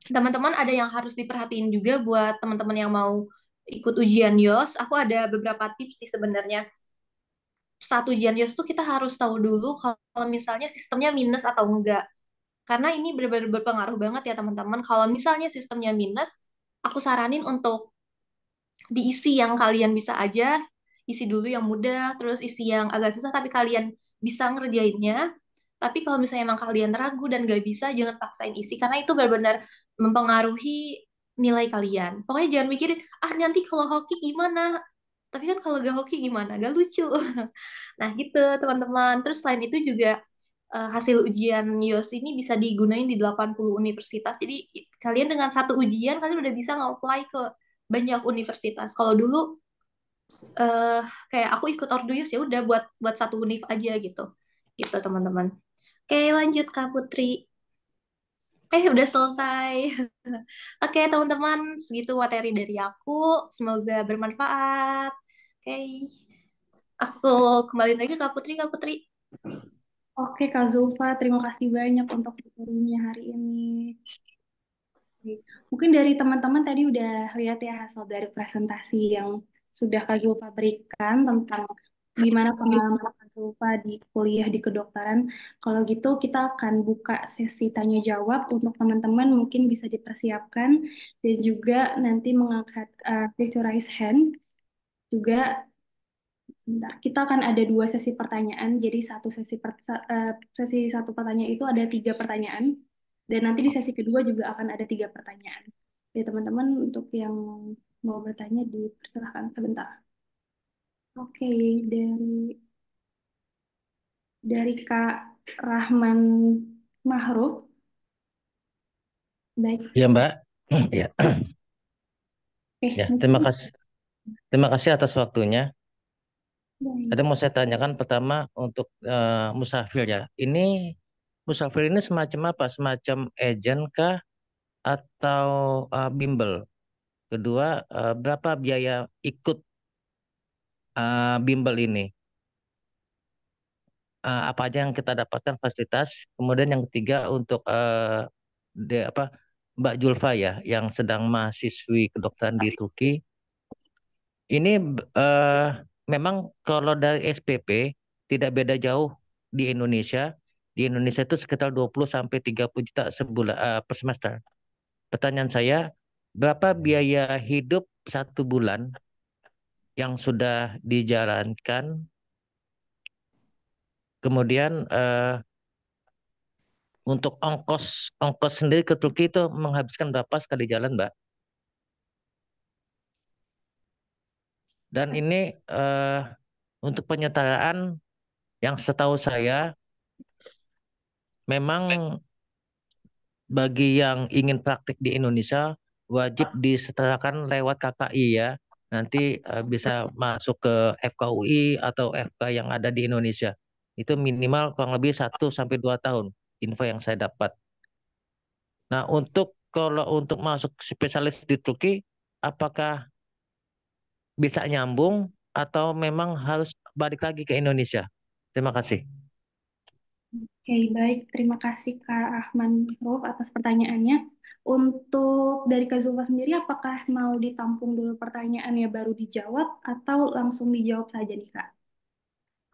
teman-teman ada yang harus diperhatiin juga buat teman-teman yang mau ikut ujian YOS. Aku ada beberapa tips sih sebenarnya. Saat ujian YOS tuh kita harus tahu dulu kalau misalnya sistemnya minus atau enggak. Karena ini benar-benar berpengaruh banget ya teman-teman. Kalau misalnya sistemnya minus, aku saranin untuk diisi yang kalian bisa aja, isi dulu yang mudah, terus isi yang agak susah tapi kalian bisa ngerjainnya. Tapi kalau misalnya emang kalian ragu dan gak bisa, jangan paksain isi karena itu benar-benar mempengaruhi nilai kalian. Pokoknya jangan mikirin, ah nanti kalau hoki gimana? Tapi kan kalau gak hoki gimana? Gak lucu. Nah gitu teman-teman. Terus selain itu juga hasil ujian YOS ini bisa digunain di 80 universitas. Jadi kalian dengan satu ujian kalian udah bisa nge-apply ke banyak universitas. Kalau dulu eh kayak aku ikut Orduyus ya udah buat buat satu univ aja gitu. Gitu teman-teman. Oke, lanjut Kak Putri. Udah selesai. Oke, teman-teman, segitu materi dari aku. Semoga bermanfaat. Oke, aku kembali lagi ke Kak Putri, Kak Putri. Oke, Kak Zulfa, terima kasih banyak untuk materinya hari ini. Oke. Mungkin dari teman-teman tadi udah lihat ya hasil dari presentasi yang sudah Kak Zulfa berikan tentang gimana pengalaman Kak Zulfa di kuliah di kedokteran. Kalau gitu kita akan buka sesi tanya jawab untuk teman-teman mungkin bisa dipersiapkan dan juga nanti mengangkat raise to raise hand juga. Sebentar, kita akan ada dua sesi pertanyaan. Jadi sesi satu pertanyaan itu ada 3 pertanyaan, dan nanti di sesi kedua juga akan ada 3 pertanyaan. Jadi teman-teman untuk yang mau bertanya dipersilahkan sebentar. Oke, dari Kak Rahman Mahruf. Baik. Ya, Mbak. Ya. Oke, Ya, mungkin terima kasih. Terima kasih atas waktunya. baik. Ada mau saya tanyakan pertama untuk musafir ya. Ini musafir ini semacam apa? Semacam agent kah atau bimbel? Kedua, berapa biaya ikut bimbel ini? Apa aja yang kita dapatkan fasilitas? Kemudian yang ketiga untuk apa Mbak Julfa ya, yang sedang mahasiswi kedokteran di Turki. Ini memang kalau dari SPP tidak beda jauh di Indonesia. Di Indonesia itu sekitar 20 sampai 30 juta sebulan per semester. Pertanyaan saya, berapa biaya hidup 1 bulan yang sudah dijalankan? Kemudian untuk ongkos ongkos sendiri ke Turki itu menghabiskan berapa sekali jalan, Mbak? Dan ini untuk penyetaraan yang setahu saya memang bagi yang ingin praktik di Indonesia wajib disetarakan lewat KKI ya. Nanti bisa masuk ke FKUI atau FK yang ada di Indonesia. Itu minimal kurang lebih 1 sampai 2 tahun info yang saya dapat. Nah, kalau untuk masuk spesialis di Turki, apakah bisa nyambung atau memang harus balik lagi ke Indonesia? Terima kasih. Oke, baik. Terima kasih Kak Ahman Ruf atas pertanyaannya. Untuk dari Kak Zulfa sendiri, apakah mau ditampung dulu pertanyaannya baru dijawab atau langsung dijawab saja nih Kak?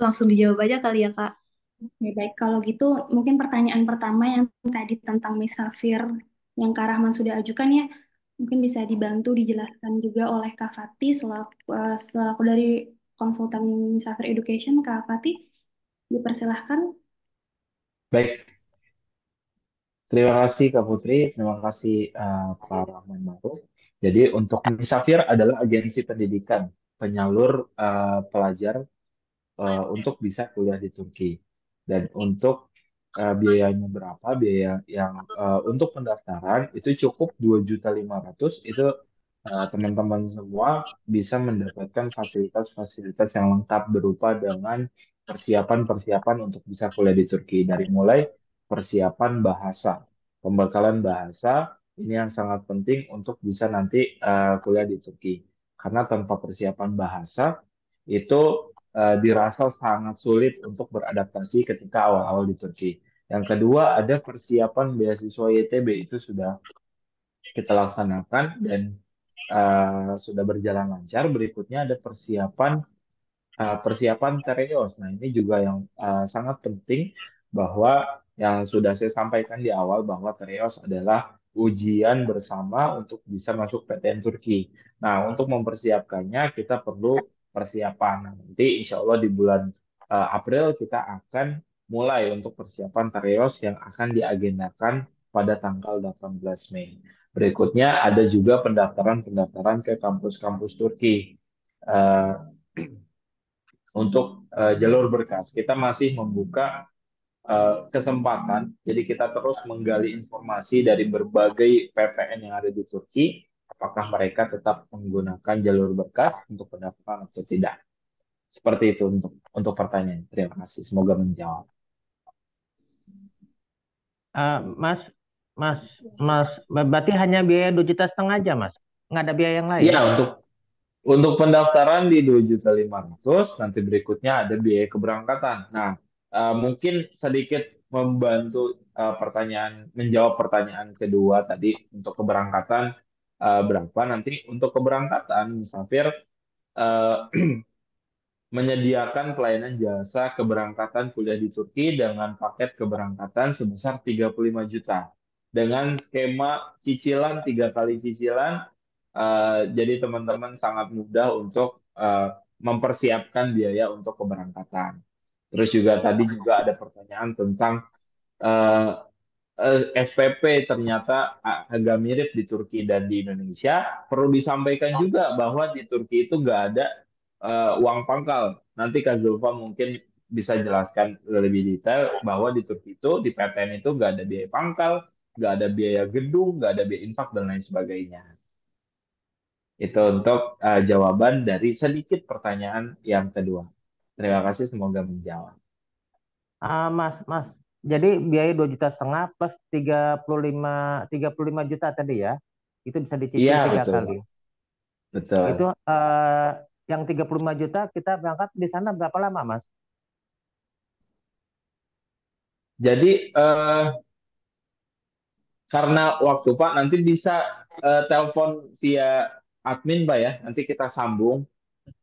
Langsung dijawab aja kali ya, Kak. Oke, baik. Kalau gitu, mungkin pertanyaan pertama yang tadi tentang Misafir yang Kak Rahman sudah ajukan ya, mungkin bisa dibantu dijelaskan juga oleh Kak Fatih selaku dari konsultan Misafir Education. Kak Fatih, dipersilahkan. Baik, terima kasih Kak Putri, terima kasih Pak Rahman Maruf. Jadi untuk Misafir adalah agensi pendidikan penyalur pelajar untuk bisa kuliah di Turki. Dan untuk biayanya berapa? Biaya yang untuk pendaftaran itu cukup 2.500.000. Itu teman-teman semua bisa mendapatkan fasilitas-fasilitas yang lengkap berupa dengan persiapan-persiapan untuk bisa kuliah di Turki. Dari mulai persiapan bahasa, pembekalan bahasa Ini yang sangat penting untuk bisa nanti kuliah di Turki. Karena tanpa persiapan bahasa itu dirasa sangat sulit untuk beradaptasi ketika awal-awal di Turki. Yang kedua ada persiapan beasiswa YTB itu sudah kita laksanakan dan sudah berjalan lancar. Berikutnya ada persiapan Tereos. Nah, ini juga yang sangat penting bahwa yang sudah saya sampaikan di awal bahwa Tereos adalah ujian bersama untuk bisa masuk PTN Turki. Nah, untuk mempersiapkannya kita perlu persiapan. Nah, nanti insya Allah di bulan April kita akan mulai untuk persiapan Tereos yang akan diagendakan pada tanggal 18 Mei. Berikutnya ada juga pendaftaran-pendaftaran ke kampus-kampus Turki. Eh, untuk jalur berkas. Kita masih membuka kesempatan, jadi kita terus menggali informasi dari berbagai PPN yang ada di Turki, apakah mereka tetap menggunakan jalur berkas untuk pendaftaran atau tidak. Seperti itu untuk pertanyaan. Terima kasih, semoga menjawab. Mas, Mas, Mas, berarti hanya biaya 2,5 juta aja, Mas? Nggak ada biaya yang lain? Iya, untuk pendaftaran di 2.500.000, nanti berikutnya ada biaya keberangkatan. Nah, mungkin sedikit membantu menjawab pertanyaan kedua tadi untuk keberangkatan berapa nanti untuk keberangkatan Musafir eh, menyediakan pelayanan jasa keberangkatan kuliah di Turki dengan paket keberangkatan sebesar 35 juta dengan skema cicilan 3 kali cicilan. Jadi teman-teman sangat mudah untuk mempersiapkan biaya untuk keberangkatan. Terus juga tadi juga ada pertanyaan tentang eh, SPP ternyata agak mirip di Turki dan di Indonesia. Perlu disampaikan juga bahwa di Turki itu nggak ada uang pangkal. Nanti Kak Zulfa mungkin bisa jelaskan lebih detail bahwa di Turki itu, di PTN itu nggak ada biaya pangkal, nggak ada biaya gedung, nggak ada biaya infak, dan lain sebagainya. Itu untuk jawaban dari sedikit pertanyaan yang kedua. Terima kasih, semoga menjawab. Mas, jadi biaya 2,5 juta plus 35 juta tadi ya, itu bisa dicicil Iya, 3 kali. betul. Itu yang 35 juta kita berangkat di sana berapa lama, Mas? Jadi karena waktu Pak nanti bisa telepon via admin Pak ya. Nanti kita sambung.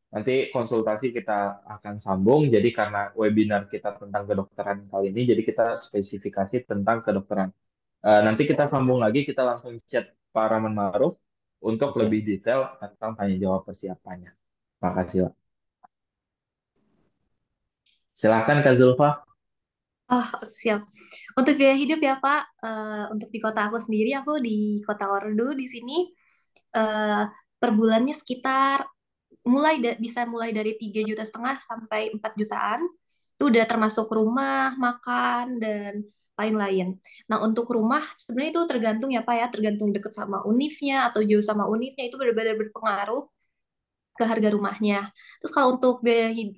Nanti konsultasi kita akan sambung. Jadi karena webinar kita tentang kedokteran kali ini, jadi kita spesifikasi tentang kedokteran. Nanti kita sambung lagi, kita langsung chat Pak Rahman Ma'ruf untuk Oke. lebih detail tentang tanya jawab persiapannya. Terima kasih Pak. Silahkan Kak Zulfa. Oh, siap. Untuk biaya hidup ya, Pak, untuk di kota aku sendiri, aku di kota Ordu di sini, eh, per bulannya sekitar bisa mulai dari 3,5 juta sampai 4 jutaan. Itu udah termasuk rumah, makan, dan lain-lain. Nah, untuk rumah sebenarnya itu tergantung ya, Pak ya, tergantung deket sama univnya atau jauh sama univnya, itu benar-benar berpengaruh ke harga rumahnya. Terus kalau untuk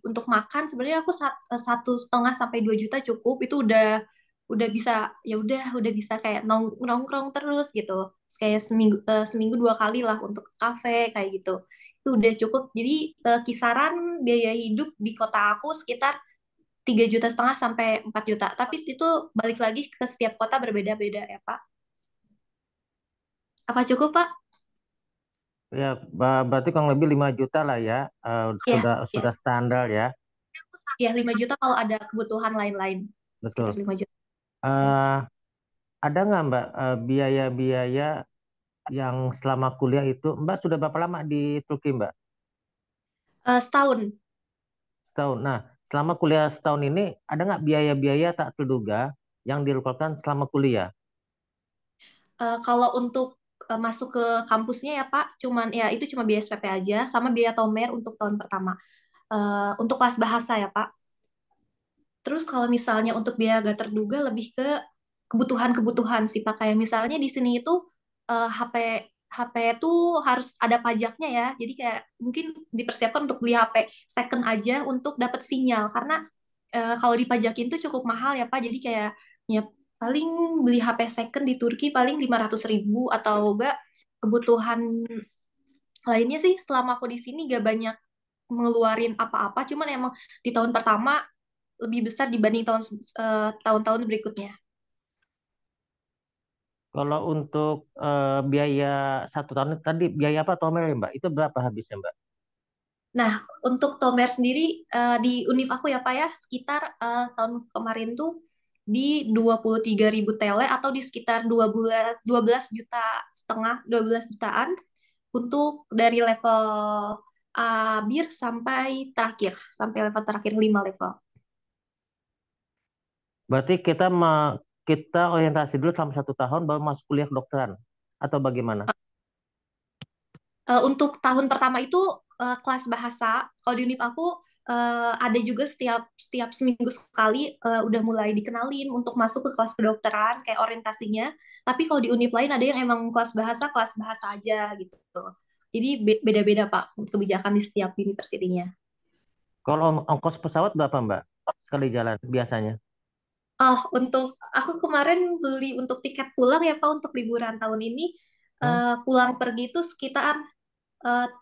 untuk makan sebenarnya aku 1,5 sampai 2 juta cukup. Itu udah bisa, ya udah bisa kayak nongkrong terus gitu. Terus kayak seminggu 2 kali lah untuk ke kafe kayak gitu. Itu udah cukup. Jadi kisaran biaya hidup di kota aku sekitar 3,5 juta sampai 4 juta. Tapi itu balik lagi ke setiap kota berbeda-beda ya Pak. Apa cukup Pak? Ya, berarti kurang lebih 5 juta lah ya, Ya, sudah standar ya. ya 5 juta kalau ada kebutuhan lain-lain. Sekitar Betul. 5 juta. Eh, ada nggak Mbak biaya-biaya yang selama kuliah itu, Mbak sudah berapa lama di Turki Mbak? Setahun. Setahun. Nah, selama kuliah setahun ini ada nggak biaya-biaya tak terduga yang dilakukan selama kuliah? Kalau untuk masuk ke kampusnya ya Pak, itu cuma biaya SPP aja, sama biaya Tomer untuk tahun pertama. Untuk kelas bahasa ya Pak. Terus kalau misalnya untuk biaya gak terduga lebih ke kebutuhan-kebutuhan sih Pak. Kayak misalnya di sini itu HP HP itu harus ada pajaknya ya. Jadi kayak mungkin dipersiapkan untuk beli HP second aja untuk dapat sinyal. Karena kalau dipajakin tuh cukup mahal ya Pak. Jadi kayak paling beli HP second di Turki paling 500.000 atau enggak kebutuhan lainnya sih selama aku di sini gak banyak ngeluarin apa-apa, cuman emang di tahun pertama lebih besar dibanding tahun-tahun berikutnya. Kalau untuk biaya 1 tahun tadi biaya apa Tomel ya Mbak? Itu berapa habisnya Mbak? Nah, untuk Tomer sendiri di univ aku ya Pak ya, sekitar tahun kemarin tuh di 23.000 tele atau di sekitar 12 juta setengah, 12 jutaan untuk dari level bir sampai level terakhir 5 level. Berarti kita orientasi dulu selama 1 tahun baru masuk kuliah kedokteran atau bagaimana? Untuk tahun pertama itu kelas bahasa. Kalau di univ aku ada juga setiap seminggu sekali udah mulai dikenalin untuk masuk ke kelas kedokteran kayak orientasinya. Tapi kalau di univ lain ada yang emang kelas bahasa aja gitu. Jadi beda-beda Pak kebijakan di setiap universitinya. Kalau ongkos pesawat berapa Mbak? Sekali jalan biasanya. Oh, untuk aku kemarin beli untuk tiket pulang ya Pak untuk liburan tahun ini pulang pergi itu sekitar 13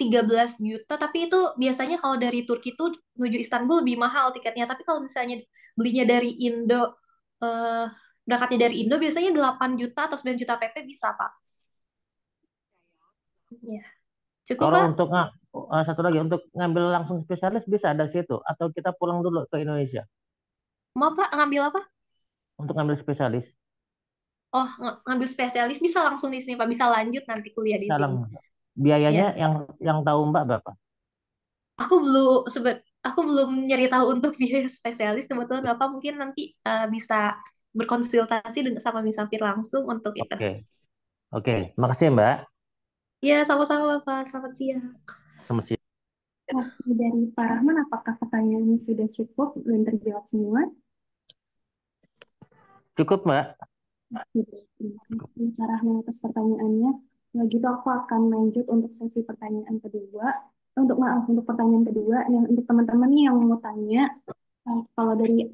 juta, tapi itu biasanya kalau dari Turki tuh menuju Istanbul lebih mahal tiketnya. Tapi kalau misalnya belinya dari Indo, eh, berangkatnya dari Indo biasanya 8 juta atau 9 juta PP bisa, Pak. Ya, cukup, Kalau Pak. untuk satu lagi untuk ngambil langsung spesialis bisa ada situ atau kita pulang dulu ke Indonesia Mau, Pak, ngambil apa? untuk ngambil spesialis. Oh, ngambil spesialis bisa langsung di sini, Pak. Bisa lanjut nanti kuliah di Salam. sini. Biayanya Ya, yang tahu Mbak berapa? aku belum aku belum nyari tahu untuk biaya spesialis. Kebetulan Bapak mungkin nanti bisa berkonsultasi dengan sama Miss Safir langsung untuk itu. Oke. Oke, makasih Mbak. Ya, sama-sama Bapak. Selamat siang. Selamat siang. Oke, dari Pak Rahman, apakah pertanyaannya sudah cukup dan terjawab semua? Cukup Mbak. Terima kasih Pak Rahman atas pertanyaannya. Kalau gitu aku akan lanjut untuk sesi pertanyaan kedua. Untuk pertanyaan kedua, yang untuk teman-teman nih yang mau tanya, kalau dari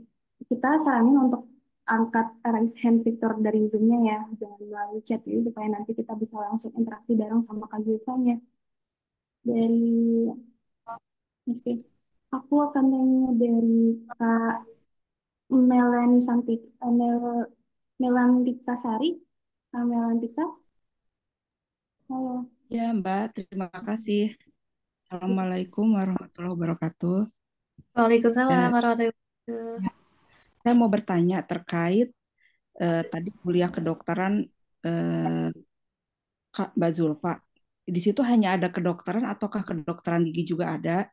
kita saranin untuk angkat raise hand Victor dari Zoom-nya ya, jangan melalui chat ya, supaya nanti kita bisa langsung interaksi bareng sama Kak Zulfanya. Dari, oke, aku akan tanya dari Kak Melani Santik, Melantika Sari. Kak Melantika, halo. Ya, Mbak, terima kasih. Assalamualaikum warahmatullahi wabarakatuh. Waalaikumsalam Eh, warahmatullahi wabarakatuh. saya mau bertanya terkait tadi kuliah kedokteran eh, Kak Mbak Zulfa. Di situ hanya ada kedokteran ataukah kedokteran gigi juga ada?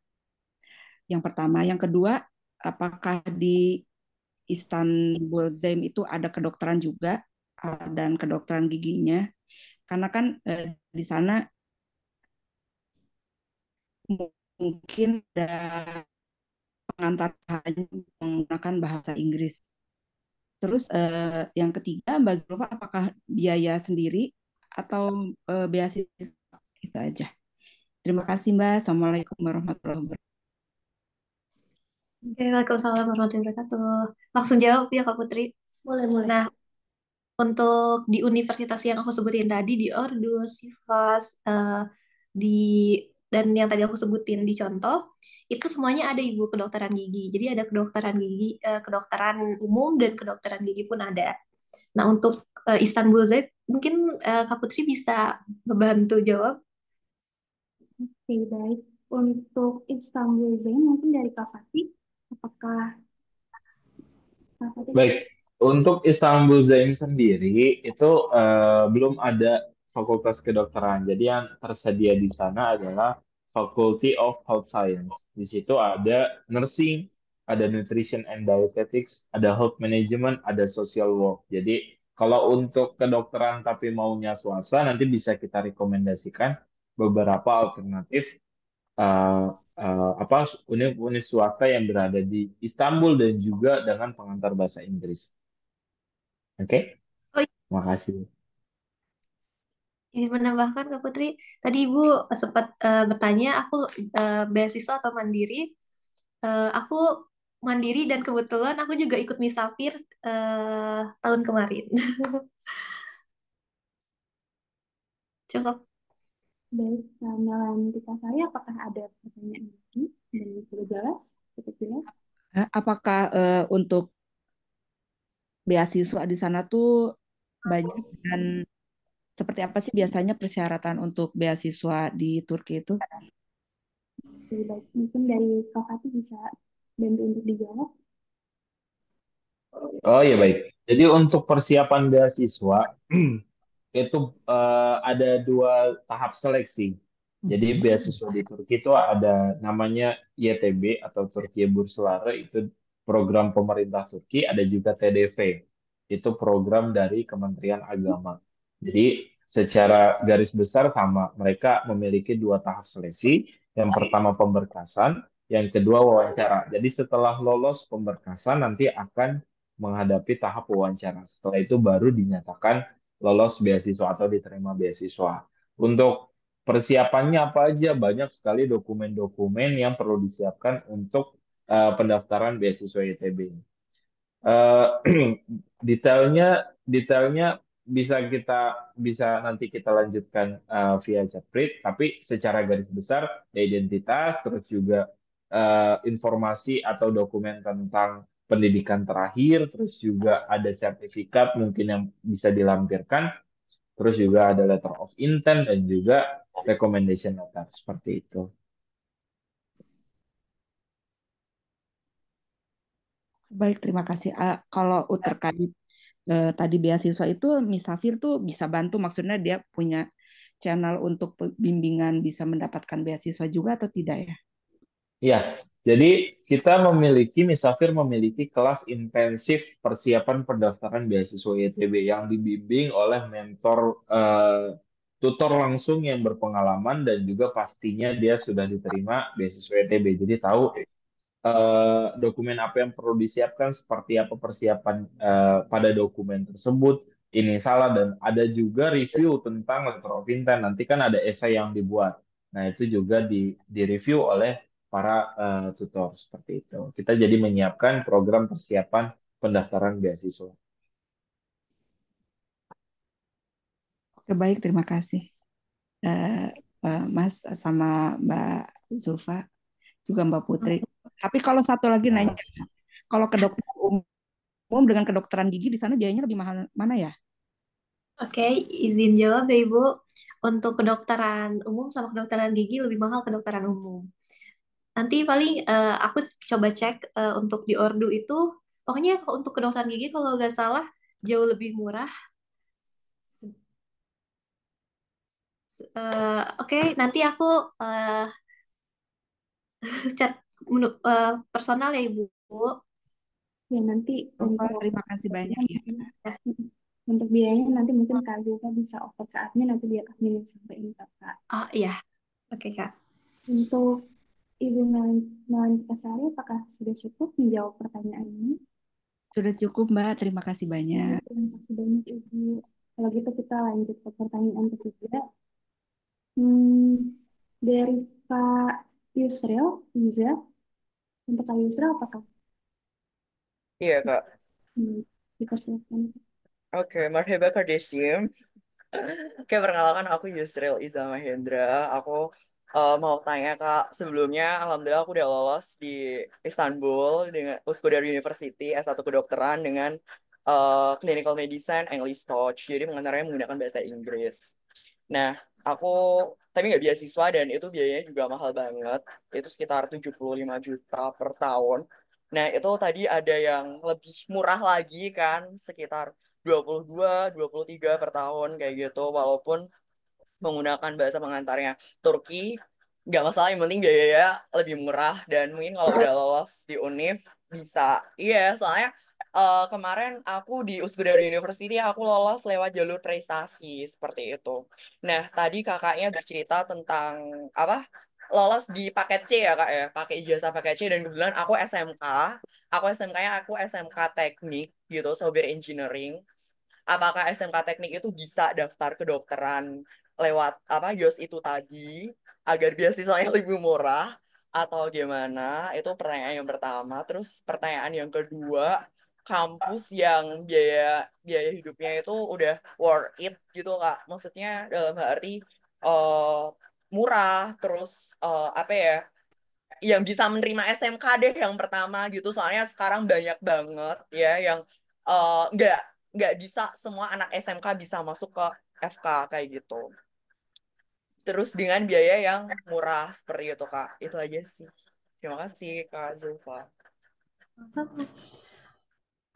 Yang pertama. Yang kedua, apakah di Istanbul Zaim itu ada kedokteran juga dan kedokteran giginya? Karena kan di sana mungkin ada pengantar menggunakan bahasa Inggris. Terus yang ketiga, Mbak Zulfa, apakah biaya sendiri atau beasiswa? Itu aja. Terima kasih, Mbak. Assalamualaikum warahmatullahi wabarakatuh. Oke, Waalaikumsalam warahmatullahi wabarakatuh. Langsung jawab ya Kak Putri. Boleh, boleh. Nah, untuk di universitas yang aku sebutin tadi, di Ordus, Sifas, di dan yang tadi aku sebutin di contoh, itu semuanya ada ibu kedokteran gigi. Jadi ada kedokteran gigi, kedokteran umum dan kedokteran gigi pun ada. Nah, untuk Istanbul Zaid, mungkin Kak Putri bisa membantu jawab. Oke, baik. Untuk Istanbul Zain, mungkin dari Kak Fatih, apakah Kak Fatih? Baik, untuk Istanbul Zaim sendiri itu belum ada fakultas kedokteran. Jadi yang tersedia di sana adalah Faculty of Health Science. Di situ ada nursing, ada nutrition and dietetics, ada health management, ada social work. Jadi kalau untuk kedokteran tapi maunya swasta, nanti bisa kita rekomendasikan beberapa alternatif eh, apa univ swasta yang berada di Istanbul dan juga dengan pengantar bahasa Inggris. Oke, Oh, terima kasih. ingin menambahkan Kak Putri, tadi Ibu sempat bertanya, aku beasiswa atau mandiri? Aku mandiri dan kebetulan aku juga ikut Misafir tahun kemarin. Cukup. Baik, Melantika saya, apakah ada pertanyaan lagi? Dan sudah jelas? Cukup jelas? Apakah untuk beasiswa di sana tuh banyak dan seperti apa sih biasanya persyaratan untuk beasiswa di Turki itu? Lebih baik mungkin dari Kak Fatih bisa bantu untuk dijawab. Oh ya baik. Jadi untuk persiapan beasiswa itu ada dua tahap seleksi. Jadi beasiswa di Turki itu ada namanya YTB atau Turkiye Bursları, itu program pemerintah Turki, ada juga TDV, itu program dari Kementerian Agama. Jadi secara garis besar sama, mereka memiliki dua tahap seleksi. Yang pertama pemberkasan, yang kedua wawancara. Jadi setelah lolos pemberkasan nanti akan menghadapi tahap wawancara. Setelah itu baru dinyatakan lolos beasiswa atau diterima beasiswa. Untuk persiapannya apa aja? Banyak sekali dokumen-dokumen yang perlu disiapkan untuk pendaftaran beasiswa ITB. Eh, detailnya bisa nanti kita lanjutkan via chatbreak, tapi secara garis besar ya identitas, terus juga informasi atau dokumen tentang pendidikan terakhir, terus juga ada sertifikat mungkin yang bisa dilampirkan, terus juga ada letter of intent dan juga recommendation letter seperti itu. Baik, terima kasih. Kalau terkait tadi beasiswa itu, Misafir tuh bisa bantu, maksudnya dia punya channel untuk bimbingan bisa mendapatkan beasiswa juga atau tidak ya? Ya, jadi kita Misafir memiliki kelas intensif persiapan pendaftaran beasiswa YTB yang dibimbing oleh mentor tutor langsung yang berpengalaman dan juga pastinya dia sudah diterima beasiswa YTB. Jadi tahu dokumen apa yang perlu disiapkan, seperti apa persiapan pada dokumen tersebut, ini salah, dan ada juga review tentang letter of intent. Nanti kan ada esai yang dibuat. Nah, itu juga di-review oleh para tutor seperti itu. Kita jadi menyiapkan program persiapan pendaftaran beasiswa. Oke, baik, terima kasih. Mas sama Mbak Zulfa, juga Mbak Putri. Tapi kalau satu lagi nanya, kalau kedokteran umum dengan kedokteran gigi di sana biayanya lebih mahal mana ya? Oke, izin jawab ya Ibu. Untuk kedokteran umum sama kedokteran gigi lebih mahal kedokteran umum. Nanti paling aku coba cek untuk di Ordu itu, pokoknya untuk kedokteran gigi kalau nggak salah jauh lebih murah. Oke, nanti aku chat personal ya Ibu. Ya nanti Zulfa, untuk terima kasih banyak ya. untuk biayanya nanti mungkin Kak Zulfa bisa offer ke admin, nanti biar admin yang sampaikan ke Kak. Oh iya, oke Kak. Untuk Ibu Melantika Sari, apakah sudah cukup menjawab pertanyaan ini? Sudah cukup Mbak, terima kasih banyak. Terima kasih banyak Ibu. Kalau gitu kita lanjut ke pertanyaan ketiga. Hmm, dari Kak Yusril, Iza. Untuk Kak Yusril, apakah Iya, Kak. dipersiapkan? Oke, Marhaba Kardesim. Oke, perkenalkan aku Yusril Iza Mahendra. Aku mau tanya, Kak. Sebelumnya, Alhamdulillah aku udah lolos di Istanbul dengan Üsküdar University S1 Kedokteran dengan Clinical Medicine English Touch. Jadi pengantarnya menggunakan bahasa Inggris. Nah, aku tapi nggak beasiswa dan itu biayanya juga mahal banget. Itu sekitar 75 juta per tahun. Nah, itu tadi ada yang lebih murah lagi kan, sekitar 22, 23 per tahun kayak gitu. Walaupun menggunakan bahasa pengantarnya Turki, nggak masalah, yang penting biayanya lebih murah. Dan mungkin kalau udah lolos di UNIF bisa. Iya, soalnya kemarin aku di Üsküdar University aku lolos lewat jalur prestasi seperti itu. Nah, tadi kakaknya bercerita tentang apa? Lolos di paket C ya kak ya, pakai ijazah paket C, dan kebetulan aku SMK, aku SMK teknik gitu, software engineering. Apakah SMK teknik itu bisa daftar kedokteran lewat apa YOS itu tadi agar beasiswanya lebih murah, atau gimana? Itu pertanyaan yang pertama. Terus pertanyaan yang kedua, kampus yang biaya biaya hidupnya itu udah worth it gitu Kak. Maksudnya dalam arti eh murah, terus apa ya? Yang bisa menerima SMK deh yang pertama gitu. Soalnya sekarang banyak banget ya yang nggak bisa semua anak SMK bisa masuk ke FK kayak gitu. Terus dengan biaya yang murah seperti itu Kak. Itu aja sih. Terima kasih Kak Zulfa.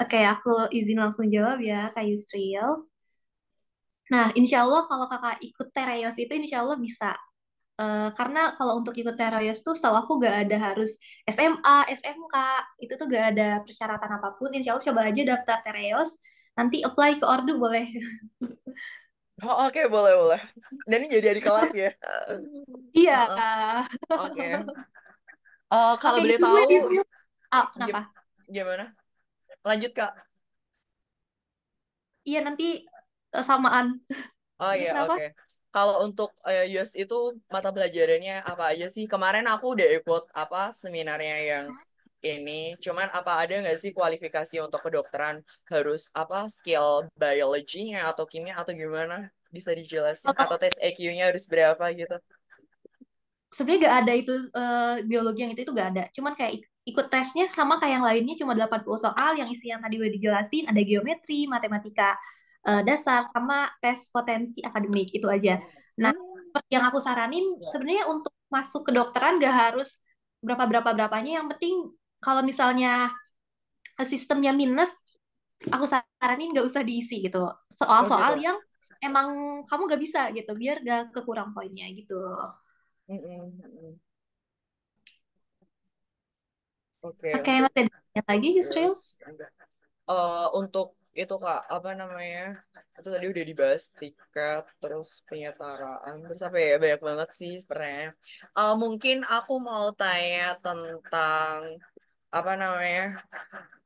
Oke, aku izin langsung jawab ya, Kak Yusril. Nah, insya Allah kalau kakak ikut Tereos itu insya Allah bisa. Karena kalau untuk ikut Tereos tuh setahu aku gak ada harus SMA, SMK, itu tuh gak ada persyaratan apapun. Insya Allah coba aja daftar Tereos, nanti apply ke Ordu boleh. Oh, oke, boleh boleh. Dan ini jadi adik kelas ya. Iya. Heeh, oke. Kalau Oke, boleh ditunggu ya tahu di Ah, kenapa? gim- gimana? Lanjut Kak. Iya, nanti samaan. Oh iya, Kenapa? oke. Kalau untuk US itu mata pelajarannya apa aja sih? Kemarin aku udah ikut apa seminarnya yang ini. Cuman apa ada nggak sih kualifikasi untuk kedokteran harus apa skill biologinya atau kimia atau gimana? Bisa dijelasin? Atau Kalau tes EQ-nya harus berapa gitu? sebenarnya gak ada itu biologi yang itu gak ada. Cuman kayak ikut tesnya sama kayak yang lainnya cuma 80 soal yang isi yang tadi udah dijelasin, ada geometri, matematika dasar sama tes potensi akademik itu aja. Nah, Hmm, seperti yang aku saranin sebenarnya untuk masuk ke dokteran gak harus berapa berapanya, yang penting kalau misalnya sistemnya minus, aku saranin gak usah diisi gitu. oh gitu. Soal-soal yang emang kamu gak bisa gitu, biar gak kekurang poinnya gitu. Mm, mm, mm. Oke, Oke, untuk masih ada yang lagi Yusril? yes, untuk itu Kak, apa namanya? Itu tadi udah dibahas tiket, terus penyetaraan, terus apa ya? Banyak banget sih sebenarnya. Mungkin aku mau tanya tentang apa namanya?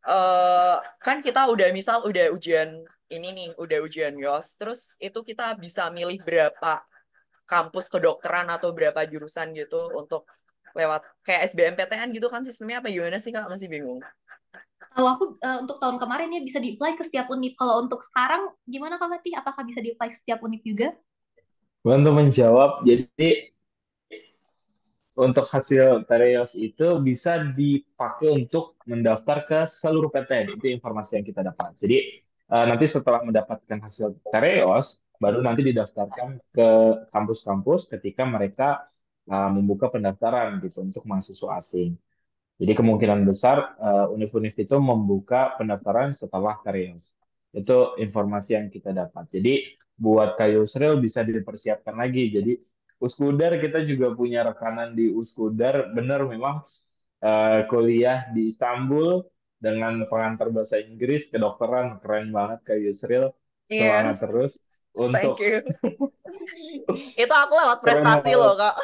eh kan kita udah misal udah ujian ini nih, udah ujian YOS, terus itu kita bisa milih berapa kampus kedokteran atau berapa jurusan gitu untuk lewat kayak SBMPTN gitu kan sistemnya apa gimana sih Kak? Masih bingung. Kalau aku untuk tahun kemarin ya bisa di-apply ke setiap univ. Kalau untuk sekarang gimana Kak Fatih? Apakah bisa di-apply ke setiap univ juga? Untuk menjawab, jadi untuk hasil Tereos itu bisa dipakai untuk mendaftar ke seluruh PTN. Itu informasi yang kita dapat. Jadi nanti setelah mendapatkan hasil Tereos, baru nanti didaftarkan ke kampus-kampus ketika mereka membuka pendaftaran gitu untuk mahasiswa asing. Jadi kemungkinan besar univ-univ itu membuka pendaftaran setelah Tereos. Itu informasi yang kita dapat. Jadi buat Kayu Yusril bisa dipersiapkan lagi. Jadi Uskudar kita juga punya rekanan di Uskudar. Benar memang kuliah di Istanbul dengan pengantar bahasa Inggris, kedokteran keren banget Kayu Yusril. Iya, Semangat terus thank untuk you. Itu aku lewat keren prestasi loh banget. Kak.